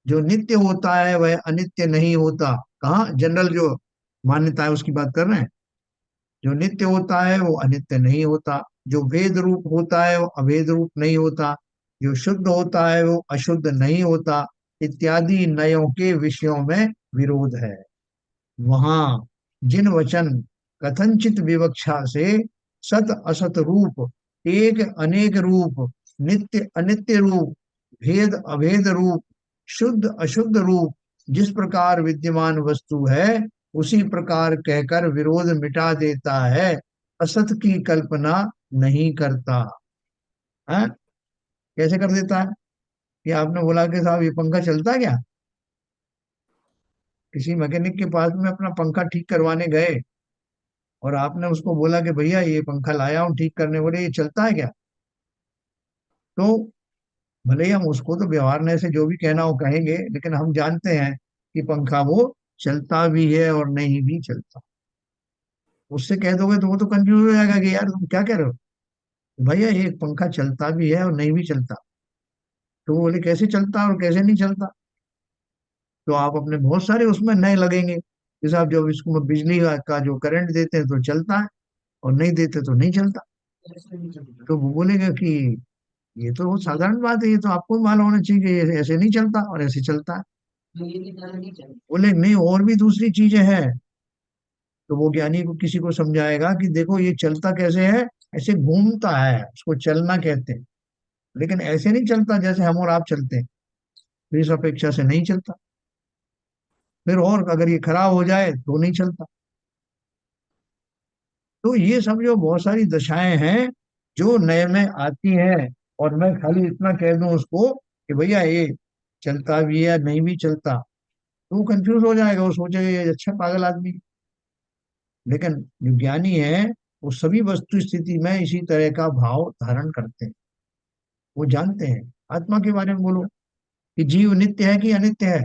जो नित्य होता है वह अनित्य नहीं होता। कहाँ जनरल जो मान्यता है उसकी बात कर रहे हैं। जो नित्य होता है वो अनित्य नहीं होता। जो वेद रूप होता है वो अवेद रूप नहीं होता। जो शुद्ध होता है वो अशुद्ध नहीं होता। इत्यादि नयों के विषयों में विरोध है। वहां जिन वचन कथनचित विवक्षा से सत असत रूप, एक अनेक रूप, नित्य अनित्य रूप, भेद अभेद रूप, शुद्ध अशुद्ध रूप जिस प्रकार विद्यमान वस्तु है उसी प्रकार कहकर विरोध मिटा देता है, असत की कल्पना नहीं करता है। कैसे कर देता है? कि आपने बोला कि साहब ये पंखा चलता है क्या? किसी मैकेनिक के पास में अपना पंखा ठीक करवाने गए और आपने उसको बोला कि भैया ये पंखा लाया हूँ ठीक करने, बोले ये चलता है क्या? तो भले ही हम उसको तो व्यवहार में से जो भी कहना हो कहेंगे, लेकिन हम जानते हैं कि पंखा वो चलता भी है और नहीं भी चलता। उससे कह दोगे तो वो तो कंफ्यूज हो जाएगा कि यार तुम क्या कह रहे हो। तो भैया ये पंखा चलता भी है और नहीं भी चलता। तो वो बोले कैसे चलता और कैसे नहीं चलता? तो आप अपने बहुत सारे उसमें नए लगेंगे। जैसे आप जब इसको बिजली का जो करंट देते हैं तो चलता है, और नहीं देते तो नहीं चलता। तो वो बोलेगा कि ये तो बहुत साधारण बात है, ये तो आपको भी मालूम होना चाहिए कि ये ऐसे नहीं चलता और ऐसे चलता है। बोले नहीं और भी दूसरी चीजें हैं। तो वो ज्ञानी को किसी को समझाएगा कि देखो ये चलता कैसे है। ऐसे घूमता है, उसको चलना कहते हैं। लेकिन ऐसे नहीं चलता जैसे हम और आप चलते हैं। तो इस अपेक्षा से नहीं चलता। फिर और अगर ये खराब हो जाए तो नहीं चलता। तो ये सब जो बहुत सारी दशाएं हैं जो नए में आती हैं, और मैं खाली इतना कह दूं उसको कि भैया ये चलता भी है नहीं भी चलता, तो वो कंफ्यूज हो जाएगा, वो सोचेगा ये अच्छा पागल आदमी। लेकिन जो ज्ञानी है वो सभी वस्तु स्थिति में इसी तरह का भाव धारण करते हैं। वो जानते हैं आत्मा के बारे में बोलो कि जीव नित्य है कि अनित्य है।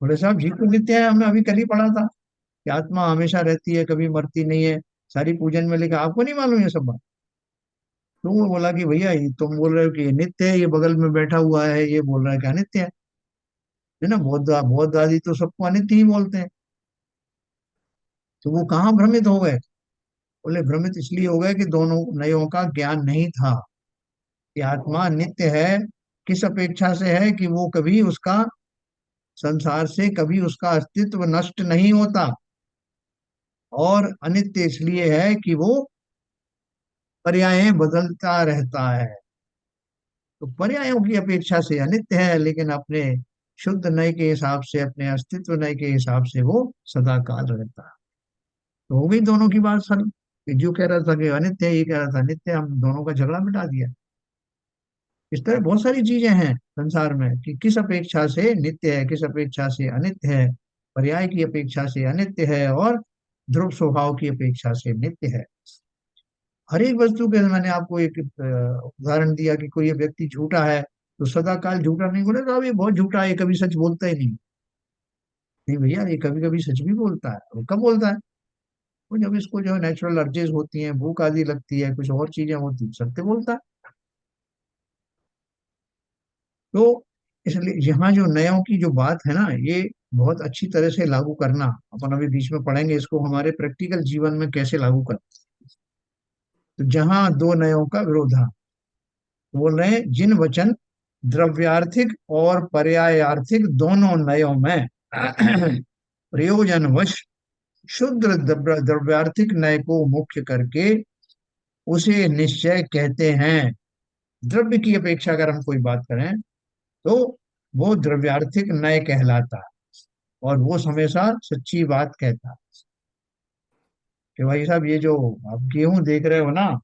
बोले साहब जीव तो नित्य है, हमने अभी कल ही पढ़ा था कि आत्मा हमेशा रहती है, कभी मरती नहीं है। सारी पूजन में लिखा, आपको नहीं मालूम ये सब बात? तो वो बोला कि भैया ये तुम बोल रहे हो कि ये नित्य है, ये बगल में बैठा हुआ है ये बोल रहा है कि अनित्य है ना। बौद्ध बौद्ध आदि तो सबको अनित्य ही बोलते हैं। तो वो कहाँ भ्रमित हो गए? बोले भ्रमित इसलिए हो गए कि दोनों नयों का ज्ञान नहीं था कि आत्मा नित्य है। किस अपेक्षा से है कि वो कभी उसका संसार से कभी उसका अस्तित्व नष्ट नहीं होता। और अनित्य इसलिए है कि वो पर्याय बदलता रहता है। तो पर्यायों की अपेक्षा से अनित्य है, लेकिन अपने शुद्ध नय के हिसाब से, अपने अस्तित्व नय के हिसाब से वो सदा काल रहता है। तो हो गई दोनों की बात सर, कि जो कह रहा था कि अनित्य है, ये कह रहा था नित्य, हम दोनों का झगड़ा मिटा दिया। इस तरह बहुत सारी चीजें हैं संसार में कि किस अपेक्षा से नित्य है, किस अपेक्षा से अनित्य है। पर्याय की अपेक्षा से अनित्य है और ध्रुव स्वभाव की अपेक्षा से नित्य है। हर एक वस्तु के, मैंने आपको एक उदाहरण दिया कि कोई व्यक्ति झूठा है तो सदा काल झूठा नहीं बोलेगा, अब ये बहुत झूठा है, ये कभी सच बोलता ही नहीं। नहीं भैया, ये कभी कभी सच भी बोलता है। वो कब बोलता है? वो जब इसको जो नेचुरल अर्जेस होती हैं, भूख आदि लगती है, कुछ और चीजें होती हैं, सत्य बोलता है। तो इसलिए यहाँ जो नयों की जो बात है ना, ये बहुत अच्छी तरह से लागू करना, अपन अभी बीच में पढ़ेंगे इसको हमारे प्रैक्टिकल जीवन में कैसे लागू करना। तो जहाँ दो नयों का विरोधाभास, बोल रहे हैं जिन वचन द्रव्यार्थिक और पर्यायार्थिक दोनों नयों में प्रयोजनवश शुद्ध द्रव्यार्थिक नय को मुख्य करके उसे निश्चय कहते हैं। द्रव्य की अपेक्षा अगर हम कोई बात करें तो वो द्रव्यार्थिक नय कहलाता है, और वो हमेशा सच्ची बात कहता है। कि भाई साहब ये जो आप गेहूं देख रहे हो ना,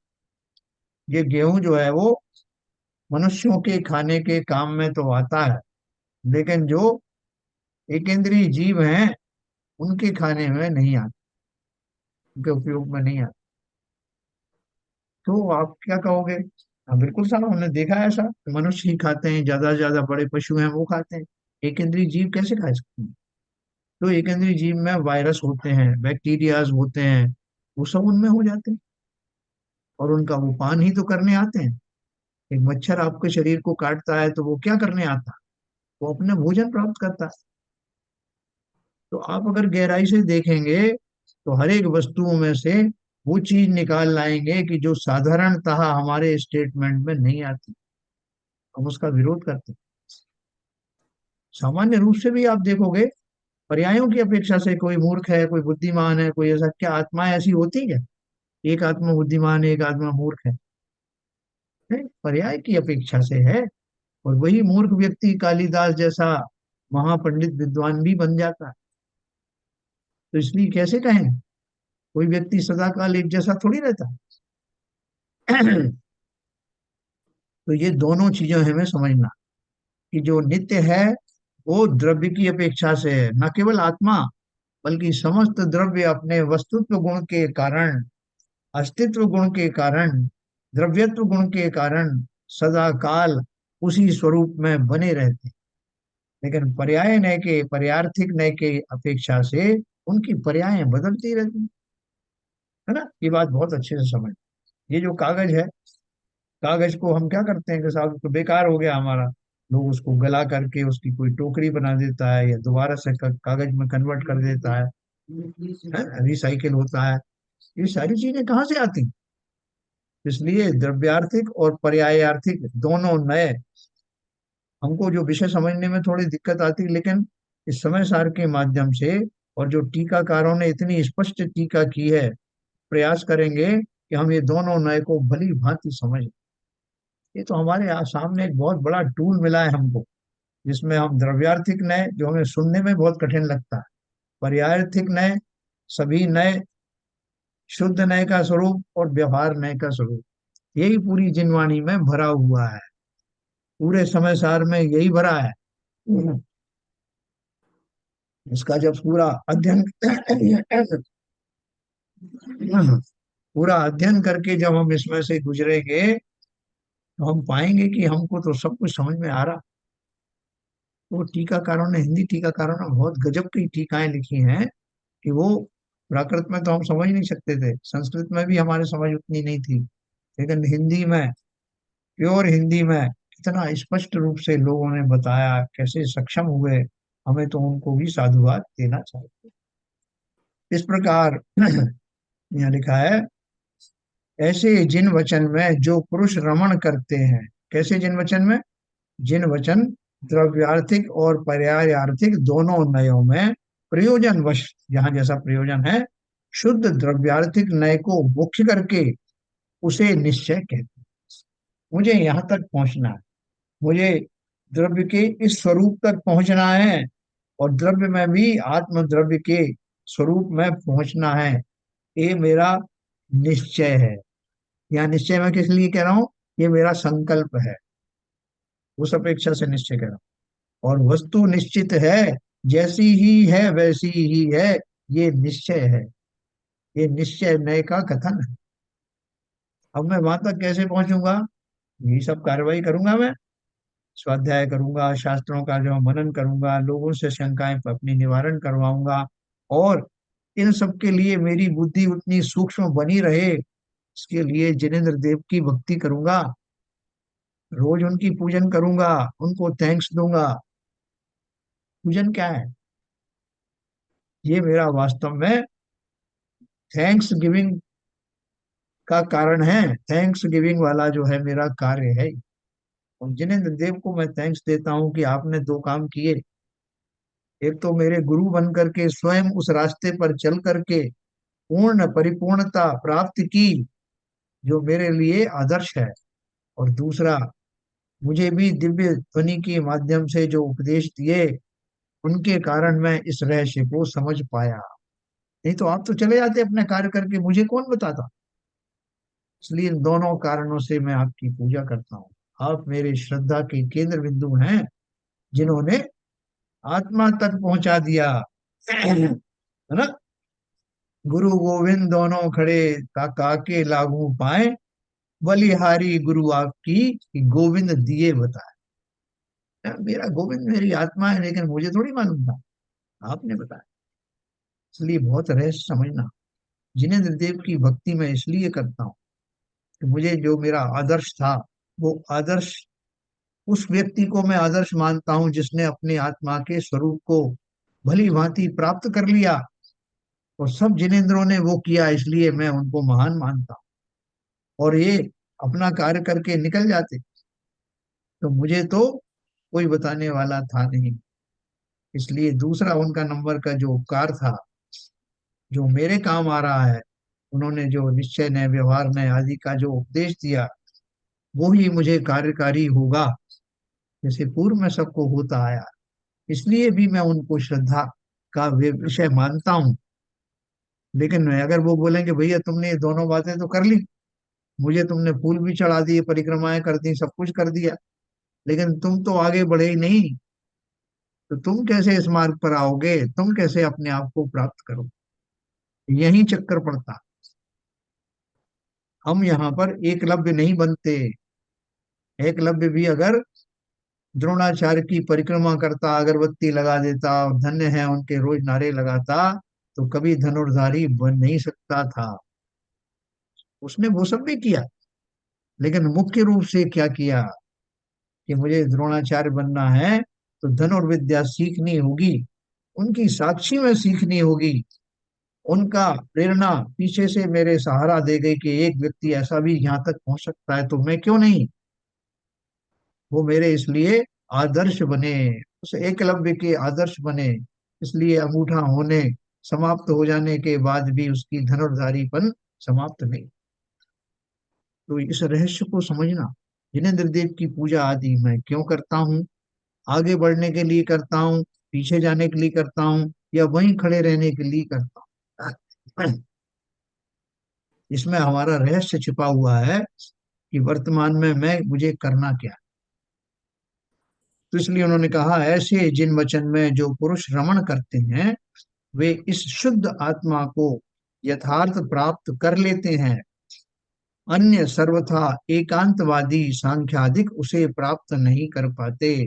ये गेहूं जो है वो मनुष्यों के खाने के काम में तो आता है, लेकिन जो एक इंद्रिय जीव हैं उनके खाने में नहीं आता, उनके उपयोग में नहीं आता। तो आप क्या कहोगे? हाँ बिल्कुल साहब, हमने देखा है ऐसा, मनुष्य ही खाते हैं, ज्यादा से ज्यादा बड़े पशु हैं वो खाते हैं। एक इंद्रिय जीव कैसे खा सकते हैं? तो एक इंद्रिय जीव में वायरस होते हैं, बैक्टीरियाज होते हैं, वो सब उनमें हो जाते हैं, और उनका वो पान ही तो करने आते हैं। एक मच्छर आपके शरीर को काटता है तो वो क्या करने आता है? वो अपने भोजन प्राप्त करता है। तो आप अगर गहराई से देखेंगे तो हर एक वस्तुओं में से वो चीज निकाल लाएंगे कि जो साधारणतः हमारे स्टेटमेंट में नहीं आती, हम उसका विरोध करते हैं। सामान्य रूप से भी आप देखोगे, पर्यायों की अपेक्षा से कोई मूर्ख है, कोई बुद्धिमान है, कोई ऐसा, क्या आत्माएं ऐसी होती है क्या? एक आत्मा बुद्धिमान है, एक आत्मा मूर्ख है? पर्याय की अपेक्षा से है। और वही मूर्ख व्यक्ति कालिदास जैसा महापंडित विद्वान भी बन जाता है। तो इसलिए कैसे कहें, कोई व्यक्ति सदा काल एक जैसा थोड़ी रहता है। तो ये दोनों चीजें हमें समझना कि जो नित्य है वो द्रव्य की अपेक्षा से है, न केवल आत्मा बल्कि समस्त द्रव्य अपने वस्तुत्व गुण के कारण, अस्तित्व गुण के कारण, द्रव्यत्व गुण के कारण सदा काल उसी स्वरूप में बने रहते हैं। लेकिन पर्याय नय के, पर्यार्थिक नय के अपेक्षा से उनकी पर्याय बदलती रहती हैं। है ना? ये बात बहुत अच्छे से समझ। ये जो कागज है, कागज को हम क्या करते हैं कि साहब तो बेकार हो गया हमारा, लोग उसको गला करके उसकी कोई टोकरी बना देता है, या दोबारा से कागज में कन्वर्ट कर देता है, रिसाइकिल होता है। ये सारी चीजें कहाँ से आती? इसलिए द्रव्यार्थिक और पर्यायार्थिक दोनों नए, हमको जो विषय समझने में थोड़ी दिक्कत आती है, लेकिन इस समय सार के माध्यम से और जो टीकाकारों ने इतनी स्पष्ट टीका की है, प्रयास करेंगे कि हम ये दोनों नए को भली भांति समझें। ये तो हमारे यहाँ सामने एक बहुत बड़ा टूल मिला है हमको, जिसमें हम द्रव्यार्थिक नय जो हमें सुनने में बहुत कठिन लगता है, पर्यायार्थिक नय, सभी नय, शुद्ध नय का स्वरूप और व्यवहार नय का स्वरूप, यही पूरी जिनवाणी में भरा हुआ है। पूरे समय सार में यही भरा है। इसका जब पूरा अध्ययन पूरा अध्ययन करके जब हम इसमें से गुजरेंगे तो हम पाएंगे कि हमको तो सब कुछ समझ में आ रहा। तो टीकाकारों ने, हिंदी टीकाकारों ने बहुत गजब की टीकाएं लिखी हैं कि वो प्राकृत में तो हम समझ नहीं सकते थे, संस्कृत में भी हमारी समझ उतनी नहीं थी, लेकिन हिंदी में, प्योर हिंदी में इतना स्पष्ट रूप से लोगों ने बताया, कैसे सक्षम हुए। हमें तो उनको भी साधुवाद देना चाहिए। इस प्रकार यहाँ लिखा है, ऐसे जिन वचन में जो पुरुष रमण करते हैं। कैसे जिन वचन में? जिन वचन द्रव्यार्थिक और पर्यायार्थिक दोनों नयों में प्रयोजन वश, यहाँ जैसा प्रयोजन है, शुद्ध द्रव्यार्थिक नय को मुख्य करके उसे निश्चय कहते हैं। मुझे यहाँ तक पहुंचना है, मुझे द्रव्य के इस स्वरूप तक पहुंचना है, और द्रव्य में भी आत्म द्रव्य के स्वरूप में पहुंचना है। ये मेरा निश्चय है। यहाँ निश्चय मैं किस लिए कह रहा हूँ? ये मेरा संकल्प है, उस अपेक्षा से निश्चय कर रहा हूँ। और वस्तु निश्चित है, जैसी ही है वैसी ही है, ये निश्चय है। ये निश्चय नय का कथन है। अब मैं वहां तक कैसे पहुंचूंगा? यही सब कार्रवाई करूंगा मैं, स्वाध्याय करूंगा, शास्त्रों का जो मनन करूंगा, लोगों से शंकाएं अपनी निवारण करवाऊंगा, और इन सब के लिए मेरी बुद्धि उतनी सूक्ष्म बनी रहे, इसके लिए जिनेन्द्र देव की भक्ति करूंगा, रोज उनकी पूजन करूंगा, उनको थैंक्स दूंगा। पूजन क्या है? ये मेरा वास्तव में थैंक्स गिविंग का कारण है। थैंक्स गिविंग वाला जो है मेरा कार्य है। और जिनेन्द्र देव को मैं थैंक्स देता हूँ कि आपने दो काम किए। एक तो मेरे गुरु बन करके स्वयं उस रास्ते पर चल करके पूर्ण परिपूर्णता प्राप्त की, जो मेरे लिए आदर्श है। और दूसरा, मुझे भी दिव्य ध्वनि के माध्यम से जो उपदेश दिए, उनके कारण मैं इस रहस्य को समझ पाया। नहीं तो आप तो चले जाते अपने कार्य करके, मुझे कौन बताता। इसलिए इन दोनों कारणों से मैं आपकी पूजा करता हूँ। आप मेरे श्रद्धा के केंद्र बिंदु हैं, जिन्होंने आत्मा तक पहुंचा दिया, है ना। गुरु गोविंद दोनों खड़े, काका के लागू पाए, बलिहारी गुरु आपकी, कि गोविंद दिए बताए। मेरा गोविंद मेरी आत्मा है, लेकिन मुझे थोड़ी मालूम था, आपने बताया। इसलिए बहुत रहस्य समझना। जिनेन्द्र देव की भक्ति मैं इसलिए करता हूँ कि मुझे जो मेरा आदर्श था, वो आदर्श, उस व्यक्ति को मैं आदर्श मानता हूँ जिसने अपने आत्मा के स्वरूप को भली भांति प्राप्त कर लिया। और सब जिनेन्द्रों ने वो किया, इसलिए मैं उनको महान मानता हूँ। और ये अपना कार्य करके निकल जाते, तो मुझे तो कोई बताने वाला था नहीं। इसलिए दूसरा उनका नंबर का जो उपकार था, जो मेरे काम आ रहा है, उन्होंने जो निश्चय ने, व्यवहार ने आदि का जो उपदेश दिया, वो ही मुझे कार्यकारी होगा, जैसे पूर्व में सबको होता आया। इसलिए भी मैं उनको श्रद्धा का विषय मानता हूँ। लेकिन अगर वो बोलेंगे भैया तुमने ये दोनों बातें तो कर ली, मुझे तुमने फूल भी चढ़ा दिए, परिक्रमाएं कर दी, सब कुछ कर दिया, लेकिन तुम तो आगे बढ़े ही नहीं, तो तुम कैसे इस मार्ग पर आओगे? तुम कैसे अपने आप को प्राप्त करोगे? यही चक्कर पड़ता। हम यहाँ पर एकलव्य नहीं बनते। एकलव्य भी अगर द्रोणाचार्य की परिक्रमा करता, अगरबत्ती लगा देता और धन्य है उनके रोज नारे लगाता, तो कभी धनुर्धारी बन नहीं सकता था। उसने वो सब भी किया, लेकिन मुख्य रूप से क्या किया कि मुझे द्रोणाचार्य बनना है, तो धनुर्विद्या सीखनी होगी, उनकी साक्षी में सीखनी होगी। उनका प्रेरणा पीछे से मेरे सहारा दे गई कि एक व्यक्ति ऐसा भी यहाँ तक पहुंच सकता है, तो मैं क्यों नहीं। वो मेरे इसलिए आदर्श बने, उस एकलव्य के आदर्श बने। इसलिए अंगूठा होने समाप्त हो जाने के बाद भी उसकी धनुर्धारीपन समाप्त नहीं। तो इस रहस्य को समझना। जिनेन्द्र देव की पूजा आदि मैं क्यों करता हूँ? आगे बढ़ने के लिए करता हूँ, पीछे जाने के लिए करता हूँ, या वहीं खड़े रहने के लिए करता हूँ? इसमें हमारा रहस्य छिपा हुआ है कि वर्तमान में मैं, मुझे करना क्या है। तो इसलिए उन्होंने कहा, ऐसे जिन वचन में जो पुरुष रमण करते हैं, वे इस शुद्ध आत्मा को यथार्थ प्राप्त कर लेते हैं। अन्य सर्वथा एकांतवादी सांख्यादिक उसे प्राप्त नहीं कर पाते,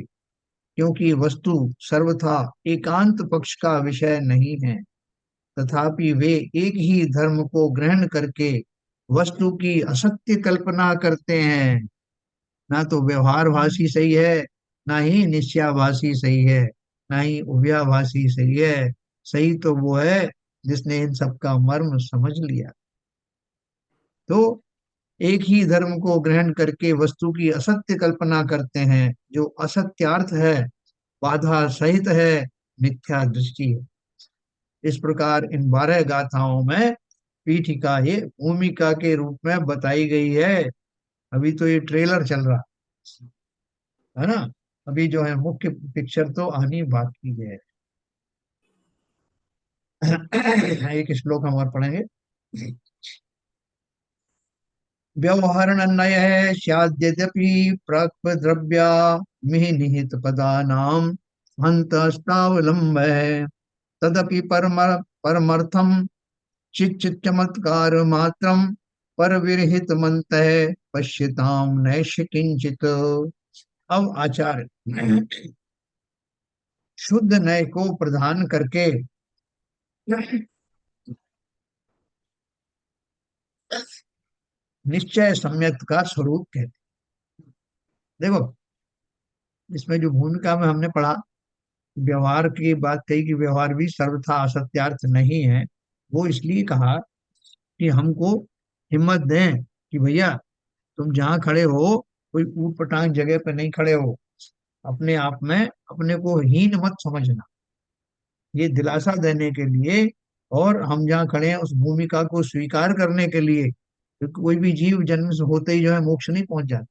क्योंकि वस्तु सर्वथा एकांत पक्ष का विषय नहीं है। तथापि वे एक ही धर्म को ग्रहण करके वस्तु की असत्य कल्पना करते हैं। ना तो व्यवहारभाषी सही है, ना ही निश्चयाभाषी सही है, ना ही उभयाभाषी सही है। सही तो वो है जिसने इन सब का मर्म समझ लिया। तो एक ही धर्म को ग्रहण करके वस्तु की असत्य कल्पना करते हैं, जो असत्यार्थ है, बाधा सहित है, मिथ्या दृष्टि है। इस प्रकार इन 12 गाथाओं में पीठिका ये भूमिका के रूप में बताई गई है। अभी तो ये ट्रेलर चल रहा है ना। अभी जो है मुख्य पिक्चर तो आनी बाकी है। एक श्लोक हम और पढ़ेंगे। व्यवहरणन्नय स्याद्यद्यपि प्राक्द्रव्या मिहि निहित पदानां हन्तस्तावलम्बः तदपि परमर्थम चिच् चमत्कार मात्रम पर विरहित मंतः पश्यताम नैष किंचित। अब आचार्य शुद्ध नय को प्रदान करके निश्चय सम्यक का स्वरूप कहते। देखो, इसमें जो भूमिका में हमने पढ़ा, व्यवहार की बात कही कि व्यवहार भी सर्वथा असत्यार्थ नहीं है। वो इसलिए कहा कि हमको हिम्मत दें कि भैया तुम जहाँ खड़े हो, कोई ऊट पटांग जगह पे नहीं खड़े हो। अपने आप में अपने को हीन मत समझना, ये दिलासा देने के लिए। और हम जहाँ खड़े हैं उस भूमिका को स्वीकार करने के लिए, क्योंकि कोई भी जीव जन्म से होते ही जो है मोक्ष नहीं पहुंच जाता।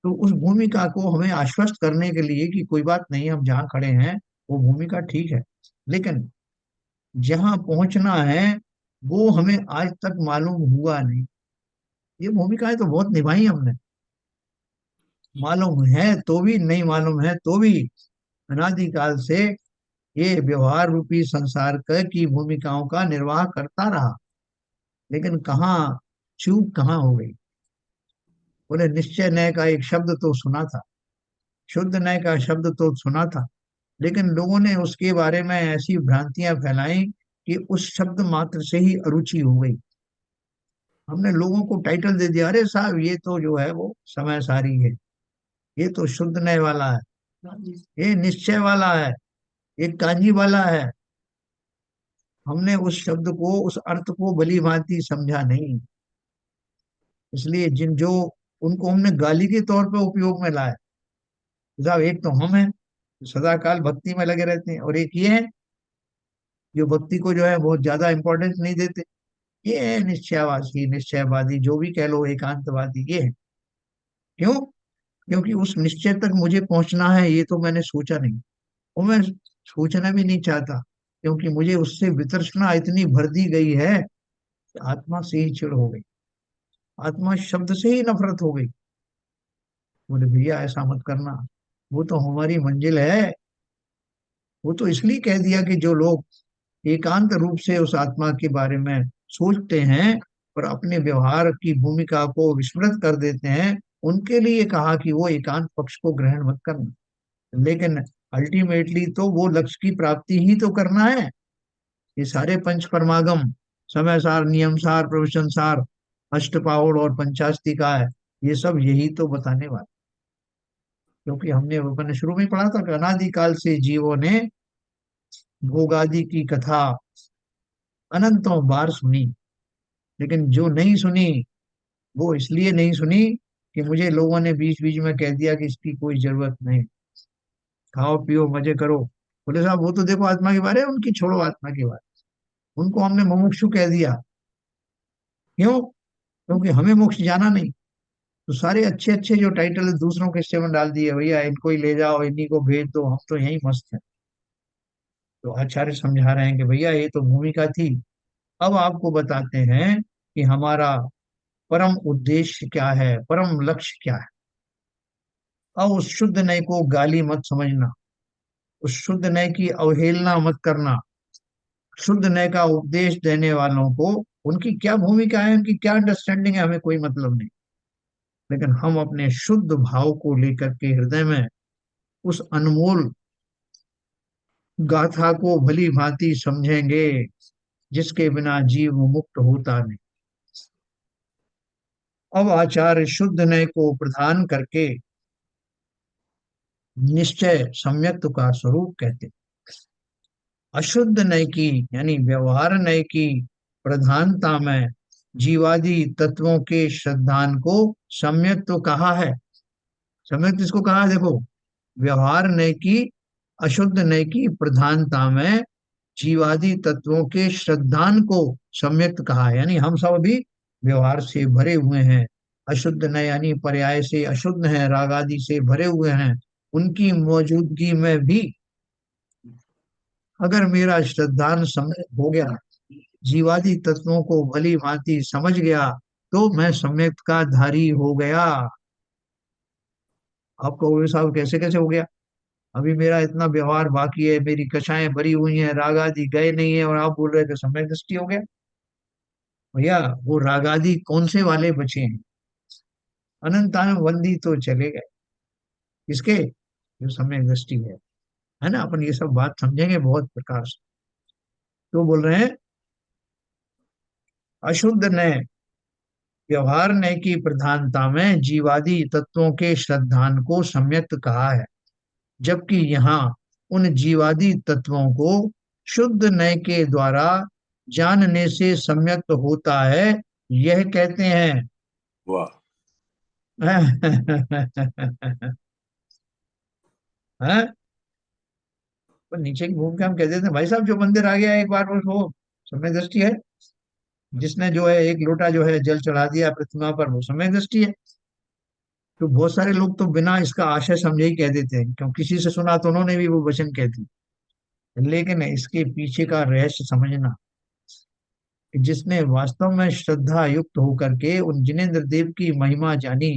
तो उस भूमिका को हमें आश्वस्त करने के लिए कि कोई बात नहीं, हम जहाँ खड़े हैं वो भूमिका ठीक है, लेकिन जहाँ पहुंचना है वो हमें आज तक मालूम हुआ नहीं। ये भूमिकाएं तो बहुत निभाई हमने, मालूम है तो भी, नहीं मालूम है तो भी, अनादिकाल से ये व्यवहार रूपी संसार की भूमिकाओं का निर्वाह करता रहा। लेकिन कहाँ चूक कहाँ हो गई। बोले निश्चय न्याय का एक शब्द तो सुना था, शुद्ध न्याय का शब्द तो सुना था, लेकिन लोगों ने उसके बारे में ऐसी भ्रांतियां फैलाई कि उस शब्द मात्र से ही अरुचि हो गई। हमने लोगों को टाइटल दे दिया, अरे साहब ये तो जो है वो समय सारी है, ये तो शुद्ध न्याय वाला है, ये निश्चय वाला है, ये कांजी वाला है। हमने उस शब्द को, उस अर्थ को भली भांति समझा नहीं। इसलिए जिन जो उनको हमने गाली के तौर पे उपयोग में लाया। साहब एक तो हम हैं जो सदा काल भक्ति में लगे रहते हैं, और एक ये है जो भक्ति को जो है बहुत ज्यादा इंपॉर्टेंस नहीं देते। ये है निश्चयवासी, निश्चयवादी, जो भी कह लो, एकांतवादी ये है। क्यों? क्योंकि उस निश्चय तक मुझे पहुंचना है, ये तो मैंने सोचा नहीं, और मैं सोचना भी नहीं चाहता, क्योंकि मुझे उससे वितृष्णा इतनी भर दी गई है कि आत्मा से ही चिढ़ हो गई, आत्मा शब्द से ही नफरत हो गई। बोले भैया ऐसा मत करना, वो तो हमारी मंजिल है। वो तो इसलिए कह दिया कि जो लोग एकांत रूप से उस आत्मा के बारे में सोचते हैं और अपने व्यवहार की भूमिका को विस्मृत कर देते हैं, उनके लिए कहा कि वो एकांत पक्ष को ग्रहण मत करना। लेकिन अल्टीमेटली तो वो लक्ष्य की प्राप्ति ही तो करना है। ये सारे पंच परमागम, समय सार, नियम सार, प्रवचन सार, अष्टपाउड़ और पंचास्तिका है, ये सब यही तो बताने वाले। क्योंकि हमने वो मैंने शुरू में ही पढ़ा था कि अनादिकाल से जीवों ने भोगादि की कथा अनंतों बार सुनी, लेकिन जो नहीं सुनी वो इसलिए नहीं सुनी कि मुझे लोगों ने बीच बीच में कह दिया कि इसकी कोई जरूरत नहीं, खाओ पियो मजे करो। बोले साहब वो तो देखो आत्मा के बारे में, उनकी छोड़ो आत्मा की बात। उनको हमने मुमुक्षु कह दिया। क्यों? क्योंकि हमें मोक्ष जाना नहीं। तो सारे अच्छे अच्छे जो टाइटल दूसरों के हिस्से में डाल दिए, भैया इनको ही ले जाओ, इन्हीं को भेज दो, हम तो यही मस्त हैं। तो आचार्य समझा रहे हैं कि भैया ये तो भूमिका थी, अब आपको बताते हैं कि हमारा परम उद्देश्य क्या है, परम लक्ष्य क्या है। अब उस शुद्ध नय को गाली मत समझना, उस शुद्ध नय की अवहेलना मत करना, शुद्ध नय का उपदेश देने वालों को उनकी क्या भूमिका है, उनकी क्या अंडरस्टैंडिंग है, हमें कोई मतलब नहीं। लेकिन हम अपने शुद्ध भाव को लेकर के हृदय में उस अनमोल गाथा को भली भांति समझेंगे, जिसके बिना जीव मुक्त होता नहीं। अब आचार्य शुद्ध नय को प्रदान करके निश्चय सम्यक्त का स्वरूप कहते। अशुद्ध नय की यानी व्यवहार नय की प्रधानता में जीवादि तत्वों के श्रद्धान को सम्यक तो कहा है। सम्यक इसको कहा है, देखो, व्यवहार नय की, अशुद्ध नय की प्रधानता में जीवादि तत्वों के श्रद्धान को सम्यक्त कहा है। यानी हम सब अभी व्यवहार से भरे हुए हैं, अशुद्ध नय यानी पर्याय से अशुद्ध है, राग आदि से भरे हुए हैं। उनकी मौजूदगी में भी अगर मेरा श्रद्धान सम्यक हो गया, जीवादि तत्वों को भली भांति समझ गया, तो मैं सम्यक का धारी हो गया। आप कहोगे साहब कैसे कैसे हो गया? अभी मेरा इतना व्यवहार बाकी है, मेरी कक्षाएं भरी हुई हैं, राग आदि गए नहीं है, और आप बोल रहे हैं कि सम्यक दृष्टि हो गया। भैया, वो राग आदि कौन से वाले बचे हैं? अनंतानुबंधी तो चले गए। किसके? जो सम्यक दृष्टि है ना। अपन ये सब बात समझेंगे बहुत प्रकार से। तो बोल रहे हैं अशुद्ध ने व्यवहार ने की प्रधानता में जीवादि तत्वों के श्रद्धान को सम्यक्त कहा है, जबकि यहाँ उन जीवादि तत्वों को शुद्ध नय के द्वारा जानने से सम्यक्त होता है, यह कहते हैं। वाह। हैं? पर नीचे की भूमिका हम कह देते हैं, भाई साहब जो मंदिर आ गया एक बार, वो सम्यक दृष्टि है। जिसने जो है एक लोटा जो है जल चढ़ा दिया प्रतिमा पर, वो सम्यक दृष्टि है। तो बहुत सारे लोग तो बिना इसका आशय समझे ही कह देते हैं, क्योंकि किसी से सुना तो उन्होंने भी वो वचन कह दी। लेकिन इसके पीछे का रहस्य समझना, कि जिसने वास्तव में श्रद्धा युक्त होकर के उन जिनेन्द्र देव की महिमा जानी,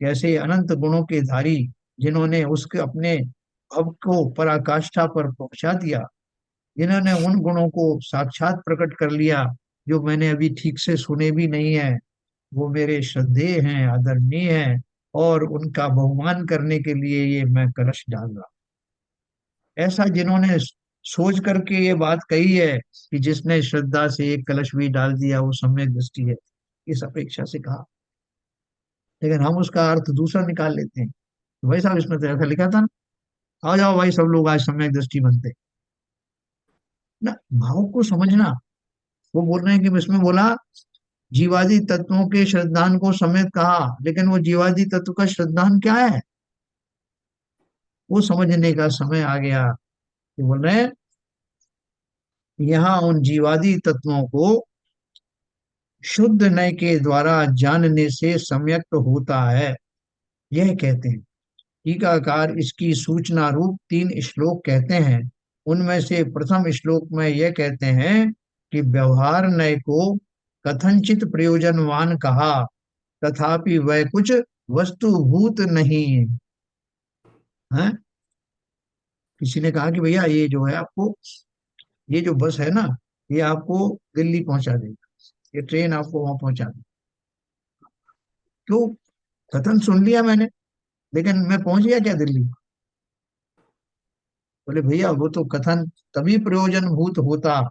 कैसे अनंत गुणों के धारी, जिन्होंने उसके अपने भव को पराकाष्ठा पर पहुंचा दिया, जिन्होंने उन गुणों को साक्षात प्रकट कर लिया, जो मैंने अभी ठीक से सुने भी नहीं है, वो मेरे श्रद्धेय हैं, आदरणीय हैं, और उनका बहुमान करने के लिए ये मैं कलश डाल रहा। ऐसा जिन्होंने सोच करके ये बात कही है कि जिसने श्रद्धा से एक कलश भी डाल दिया वो सम्यक दृष्टि है, इस अपेक्षा से कहा। लेकिन हम उसका अर्थ दूसरा निकाल लेते हैं। तो भाई साहब इसमें तो ऐसा लिखा था ना, आ जाओ भाई सब लोग आज सम्यक दृष्टि बनते ना। भाव को समझना। वो बोल रहे हैं कि इसमें बोला जीवादि तत्वों के श्रद्धान को समेत कहा, लेकिन वो जीवादि तत्व का श्रद्धान क्या है, वो समझने का समय आ गया। कि बोल रहे हैं यहाँ उन जीवादि तत्वों को शुद्ध नय के द्वारा जानने से सम्यक्त होता है, यह कहते हैं। टीकाकार इसकी सूचना रूप 3 श्लोक कहते हैं। उनमें से प्रथम श्लोक में यह कहते हैं कि व्यवहार नय को कथनचित प्रयोजनवान कहा, तथापि वह कुछ वस्तुभूत नहीं है। किसी ने कहा कि भैया ये जो है आपको, ये जो बस है ना, ये आपको दिल्ली पहुंचा देगा, ये ट्रेन आपको वहां पहुंचा देगी। क्यों? कथन सुन लिया मैंने, लेकिन मैं पहुंच गया क्या दिल्ली? बोले भैया वो तो कथन तभी प्रयोजन भूत होता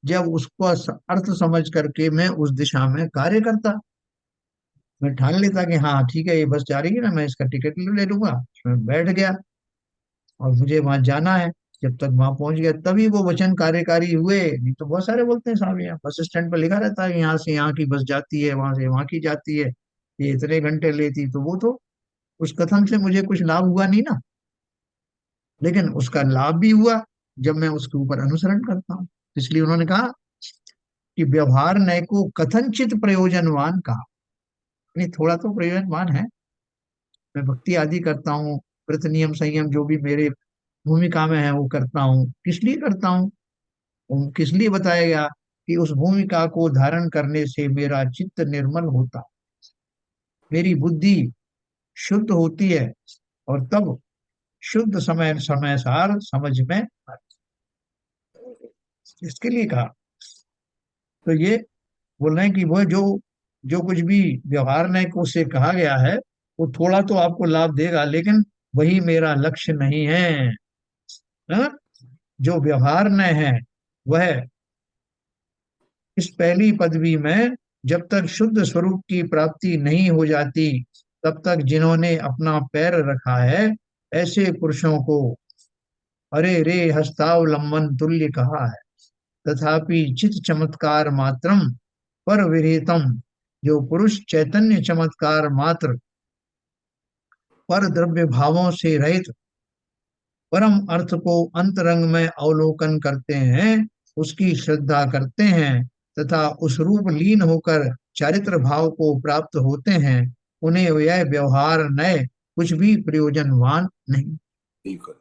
जब उसका अर्थ समझ करके मैं उस दिशा में कार्य करता। मैं ठान लेता कि हाँ ठीक है, ये बस जा रही है ना, मैं इसका टिकट ले लूंगा, मैं बैठ गया और मुझे वहां जाना है। जब तक वहां पहुंच गया तभी वो वचन कार्यकारी हुए। नहीं तो बहुत सारे बोलते हैं साहब, यहाँ बस स्टैंड पर लिखा रहता है यहाँ से यहाँ की बस जाती है, वहां से वहां की जाती है, ये इतने घंटे लेती, तो वो तो उस कथन से मुझे कुछ लाभ हुआ नहीं ना। लेकिन उसका लाभ भी हुआ जब मैं उसके ऊपर अनुसरण करता हूँ। इसलिए उन्होंने कहा कि व्यवहार नय को कथनचित प्रयोजनवान कहा। नहीं, थोड़ा तो प्रयोजनवान है। मैं भक्ति आदि करता हूँ, व्रत नियम संयम जो भी मेरे भूमिका में है वो करता हूँ। किस लिए करता हूँ? वो किस लिए बताया गया? कि उस भूमिका को धारण करने से मेरा चित्त निर्मल होता, मेरी बुद्धि शुद्ध होती है, और तब शुद्ध समय समय सार समझ में आती है। इसके लिए कहा। तो ये बोल रहे हैं कि वो जो जो कुछ भी व्यवहार ने को से कहा गया है, वो थोड़ा तो आपको लाभ देगा, लेकिन वही मेरा लक्ष्य नहीं है। हाँ? जो व्यवहार न है वह इस पहली पदवी में जब तक शुद्ध स्वरूप की प्राप्ति नहीं हो जाती, तब तक जिन्होंने अपना पैर रखा है, ऐसे पुरुषों को अरे रे हस्तावलंबन तुल्य कहा है। तथापि चित चमत्कार मात्रम पर विरहितम, जो पुरुष चैतन्य चमत्कार मात्र पर द्रव्य भावों से रहित परम अर्थ को अंतरंग में अवलोकन करते हैं, उसकी श्रद्धा करते हैं तथा उस रूप लीन होकर चारित्र भाव को प्राप्त होते हैं, उन्हें यह व्यवहार नए कुछ भी प्रयोजनवान नहीं। बिल्कुल।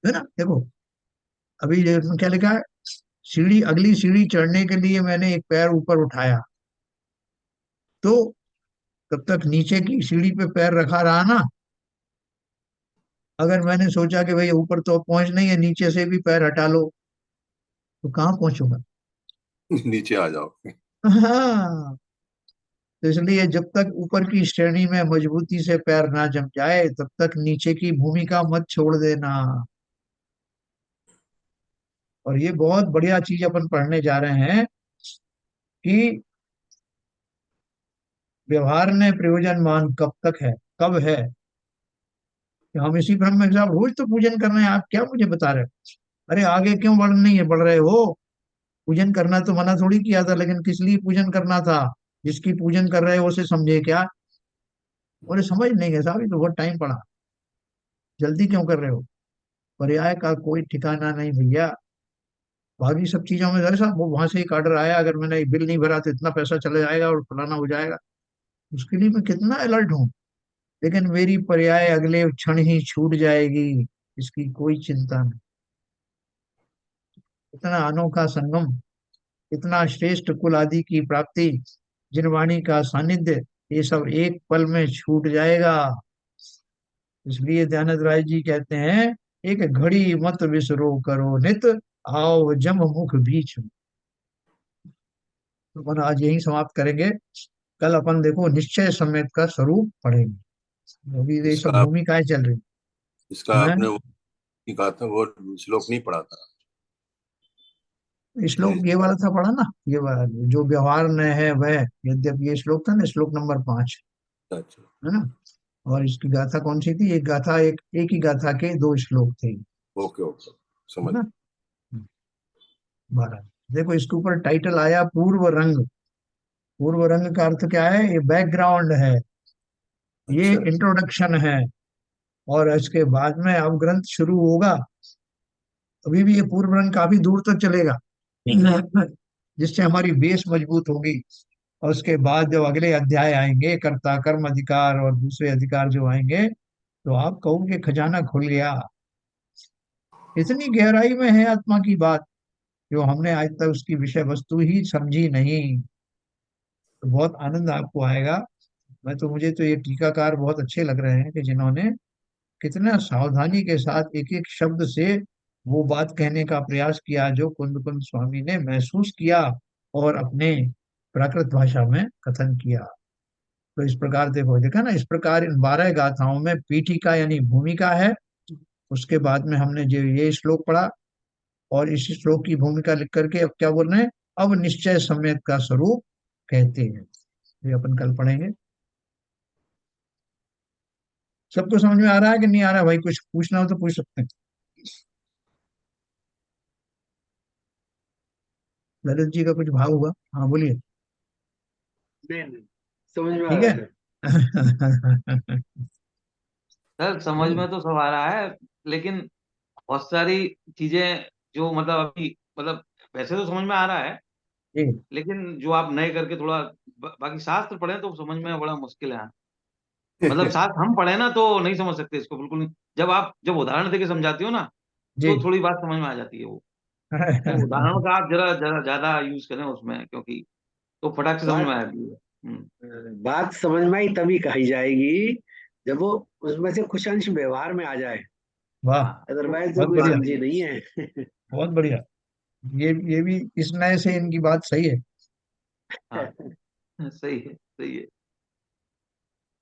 है ना? देखो, अभी ये इसमें क्या लिखा है, सीढ़ी, अगली सीढ़ी चढ़ने के लिए मैंने एक पैर ऊपर उठाया, तो तब तक नीचे की सीढ़ी पे पैर रखा रहा ना। अगर मैंने सोचा कि भाई ऊपर तो पहुंच नहीं है, नीचे से भी पैर हटा लो, तो कहाँ पहुंचूंगा? नीचे आ जाओ। हाँ। तो इसलिए जब तक ऊपर की श्रेणी में मजबूती से पैर ना जम जाए, तब तक नीचे की भूमिका मत छोड़ देना। और ये बहुत बढ़िया चीज अपन पढ़ने जा रहे हैं कि व्यवहार में प्रयोजनवान कब तक है, कब है। कि हम इसी भ्रम में, साहब रोज तो पूजन कर रहे हैं, आप क्या मुझे बता रहे हो? अरे आगे क्यों बढ़ नहीं है, बढ़ रहे हो? पूजन करना तो मना थोड़ी किया था, लेकिन किस लिए पूजन करना था? जिसकी पूजन कर रहे हो उसे समझे क्या? बोले समझ नहीं गए साहब, ये तो बहुत टाइम पड़ा, जल्दी क्यों कर रहे हो? पर्याय का कोई ठिकाना नहीं भैया। बाकी सब चीजों में, अरे साहब वो वहां से एक ऑर्डर आया, अगर मैंने बिल नहीं भरा तो इतना पैसा चला जाएगा और फलाना हो जाएगा, उसके लिए मैं कितना अलर्ट हूँ। लेकिन मेरी पर्याय अगले क्षण ही छूट जाएगी, इसकी कोई चिंता नहीं। इतना अनोखा संगम, इतना श्रेष्ठ कुल आदि की प्राप्ति, जिनवाणी का सानिध्य, ये सब एक पल में छूट जाएगा। इसलिए दयानंद राय जी कहते हैं, एक घड़ी मत विसरो करो नित, आओ जम मुख बीच में। तो अपन आज यही समाप्त करेंगे। कल अपन देखो निश्चय समेत का स्वरूप पढ़ेंगे। अभी ये सब इसका भूमिकाएं चल रही इसका हैं। आपने वो कहा था, वो श्लोक नहीं पढ़ा था। श्लोक ये वाला था पढ़ा ना, ये वाला जो व्यवहार में है वह, यद्यपि ये श्लोक था ना, श्लोक नंबर 5, अच्छा। है ना? और इसकी गाथा कौन सी थी? एक गाथा, एक ही गाथा के दो श्लोक थे, है ओके ओके, समझ। ना? 12। देखो इसके ऊपर टाइटल आया पूर्व रंग। पूर्व रंग का अर्थ क्या है? ये बैकग्राउंड है, ये अच्छा। इंट्रोडक्शन है। और इसके बाद में अब ग्रंथ शुरू होगा, अभी भी ये पूर्व रंग काफी दूर तक चलेगा, जिससे हमारी बेस मजबूत होगी। और उसके बाद जब अगले अध्याय आएंगे, कर्ता कर्म अधिकार और दूसरे अधिकार जो आएंगे, तो आप कहोगे खजाना खुल गया। इतनी गहराई में है आत्मा की बात, जो हमने आज तक उसकी विषय वस्तु ही समझी नहीं। तो बहुत आनंद आपको आएगा। मुझे तो ये टीकाकार बहुत अच्छे लग रहे हैं कि जिन्होंने कितना सावधानी के साथ एक एक शब्द से वो बात कहने का प्रयास किया जो कुंद कुंद स्वामी ने महसूस किया और अपने प्राकृत भाषा में कथन किया। तो इस प्रकार देखो, देखा ना, इस प्रकार इन 12 गाथाओं में पीठिका यानी भूमिका है। उसके बाद में हमने जो ये श्लोक पढ़ा, और इस श्लोक की भूमिका लिख करके अब क्या बोल रहे हैं, अब निश्चय सम्यक का स्वरूप कहते हैं। ये अपन कल पढ़ेंगे। सबको समझ में आ रहा है कि नहीं आ रहा है? भाई कुछ पूछना हो तो पूछ सकते हैं। ललित जी का कुछ भाव हुआ? हाँ बोलिए। नहीं नहीं, समझ में आ ठीक रहा है। है। सर समझ में तो सब आ रहा है, लेकिन बहुत सारी चीजें जो मतलब अभी मतलब वैसे तो समझ में आ रहा है, जी। लेकिन जो आप नए करके थोड़ा बाकी शास्त्र पढ़े तो समझ में बड़ा मुश्किल है। मतलब शास्त्र हम पढ़े ना तो नहीं समझ सकते इसको, बिल्कुल नहीं। जब उदाहरण देके समझाती हो ना, जी। तो थोड़ी बात समझ में आ जाती है वो। तो उदाहरण का आप जरा जरा ज्यादा यूज करें उसमें, क्योंकि तो फटाक से समझ में बात आती है। बात समझ में आई तभी कही जाएगी जब वो उसमें से कुछ अंश व्यवहार में आ जाए, वाह, हाँ, तो अदरवाइज तो बहुत कोई बढ़िया, बात समझी नहीं है। बहुत बढ़िया। ये भी इस नए से इनकी बात सही है। हाँ, सही है, सही है।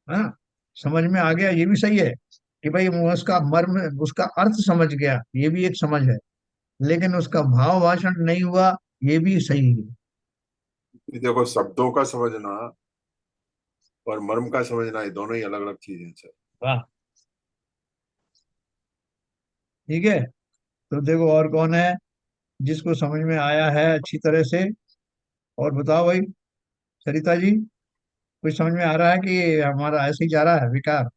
है ना? समझ में आ गया, ये भी सही है कि भाई वो उसका मर्म, उसका अर्थ समझ गया, ये भी एक समझ है। लेकिन उसका भाव भाषण नहीं हुआ, ये भी सही है। ये देखो, शब्दों का समझना और मर्म का समझना, ये दोनों ही अलग अलग चीजें हैं सर। वाह, ठीक है। तो देखो और कौन है जिसको समझ में आया है अच्छी तरह से, और बताओ भाई, सरिता जी, कुछ समझ में आ रहा है कि हमारा ऐसे ही जा रहा है विकार?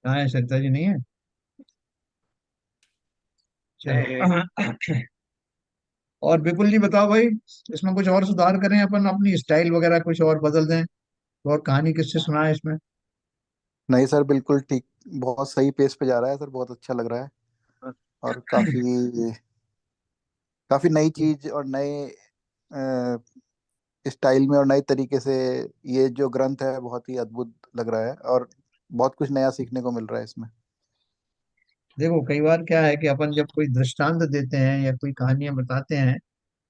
कहाँ है सरिता जी, नहीं है? है, है। चलो। और विपुल जी बताओ भाई, इसमें कुछ और सुधार करें अपन, अपनी स्टाइल वगैरह कुछ और बदल दें, और कहानी किससे सुनाए इसमें? नहीं सर, बिल्कुल ठीक। बहुत सही पेस पे जा रहा है सर, बहुत अच्छा लग रहा है। और काफी काफी नई चीज और नए स्टाइल में और नए तरीके से ये जो ग्रंथ है बहुत ही अद्भुत लग रहा है, और बहुत कुछ नया सीखने को मिल रहा है इसमें। देखो कई बार क्या है कि अपन जब कोई दृष्टांत देते हैं या कोई कहानियां बताते हैं,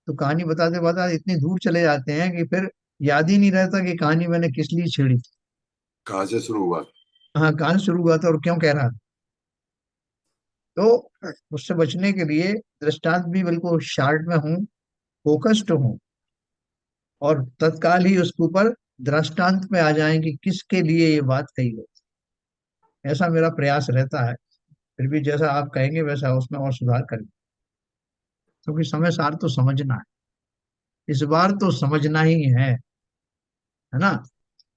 तो कहानी बताते बताते इतनी दूर चले जाते हैं कि फिर याद ही नहीं रहता कि कहानी मैंने किस लिए छेड़ी थी। कहाँ से शुरू हुआ? हाँ, कहानी शुरू हुआ था और क्यों कह रहा था। तो उससे बचने के लिए दृष्टांत भी बिल्कुल शार्ट में हूँ, फोकस्ड हूँ, और तत्काल ही उसके ऊपर दृष्टांत में आ जाएं कि किसके लिए ये बात कही गई। ऐसा मेरा प्रयास रहता है। फिर भी जैसा आप कहेंगे वैसा उसमें और सुधार करेंगे, क्योंकि समय सार तो समझना है, इस बार तो समझना ही है ना?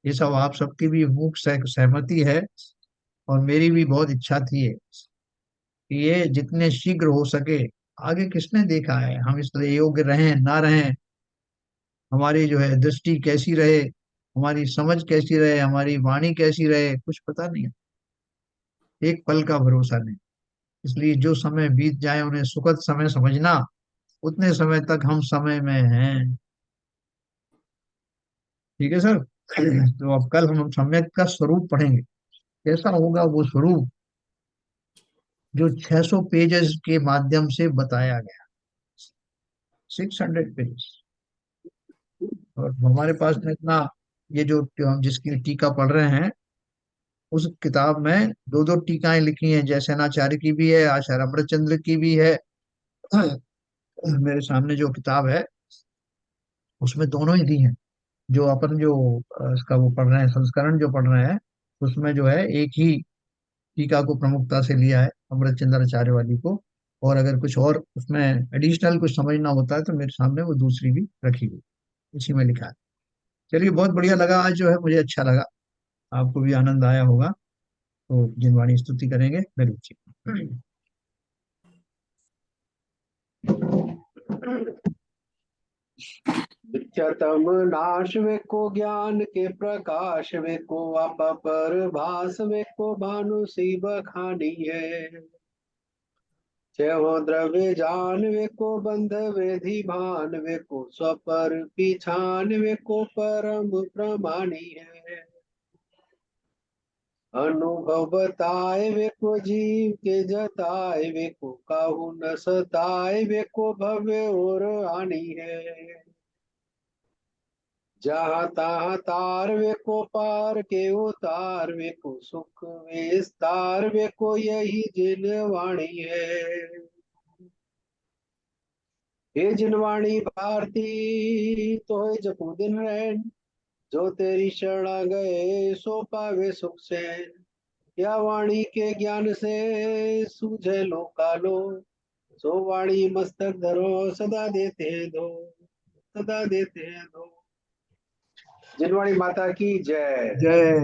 ये सब आप सबकी भी मूक सहमति है, और मेरी भी बहुत इच्छा थी कि ये जितने शीघ्र हो सके। आगे किसने देखा है हम इस तरह योग्य रहें ना रहें, हमारी जो है दृष्टि कैसी रहे, हमारी समझ कैसी रहे, हमारी वाणी कैसी रहे, कुछ पता नहीं है। एक पल का भरोसा नहीं। इसलिए जो समय बीत जाए उन्हें सुखद समय समझना, उतने समय तक हम समय में हैं। ठीक है सर। तो अब कल हम सम्यक का स्वरूप पढ़ेंगे। कैसा होगा वो स्वरूप जो 600 पेजेस के माध्यम से बताया गया, 600 पेजेस। और हमारे पास में इतना, ये जो हम जिसकी टीका पढ़ रहे हैं, उस किताब में दो दो टीकाएं लिखी हैं, जयसेनाचार्य की भी है, आचार्य अमृतचंद्र की भी है। मेरे सामने जो किताब है उसमें दोनों ही दी हैं। जो अपन जो इसका वो पढ़ रहे हैं, संस्करण जो पढ़ रहे हैं, उसमें जो है एक ही टीका को प्रमुखता से लिया है, अमृतचंद्र आचार्य वाली को। और अगर कुछ और उसमें एडिशनल कुछ समझना होता है तो मेरे सामने वो दूसरी भी रखी हुई, इसी में लिखा है। चलिए, बहुत बढ़िया लगा आज, जो है मुझे अच्छा लगा, आपको भी आनंद आया होगा। तो जिनवाणी स्तुति करेंगे मेरे जी। नित्यतम नाश वे को ज्ञान के प्रकाश वे को आप पर भास वे को भानु सी बखानी है। जय हो द्रव्य जान वे को बंध वेधि भान वे को स्वपर पिछान वे को परम प्रमाणी है। अनुभव बताए वे को जीव के जताए वे को काहू न सताए वे को भव्य और आनी है। जहाँ तहाँ तार वे को पार के उतार वे को सुख विस्तार वे को यही जिन वाणी है। हे जिनवाणी भारती तो जपू दिन रैन, जो तेरी शरणा गए सो पावे सुख सैन। या वाणी के ज्ञान से सूझे लोकालो, सो वाणी मस्तक धरो सदा देते हैं दो, सदा देते हैं दो। जिनवाणी माता की जय। जय।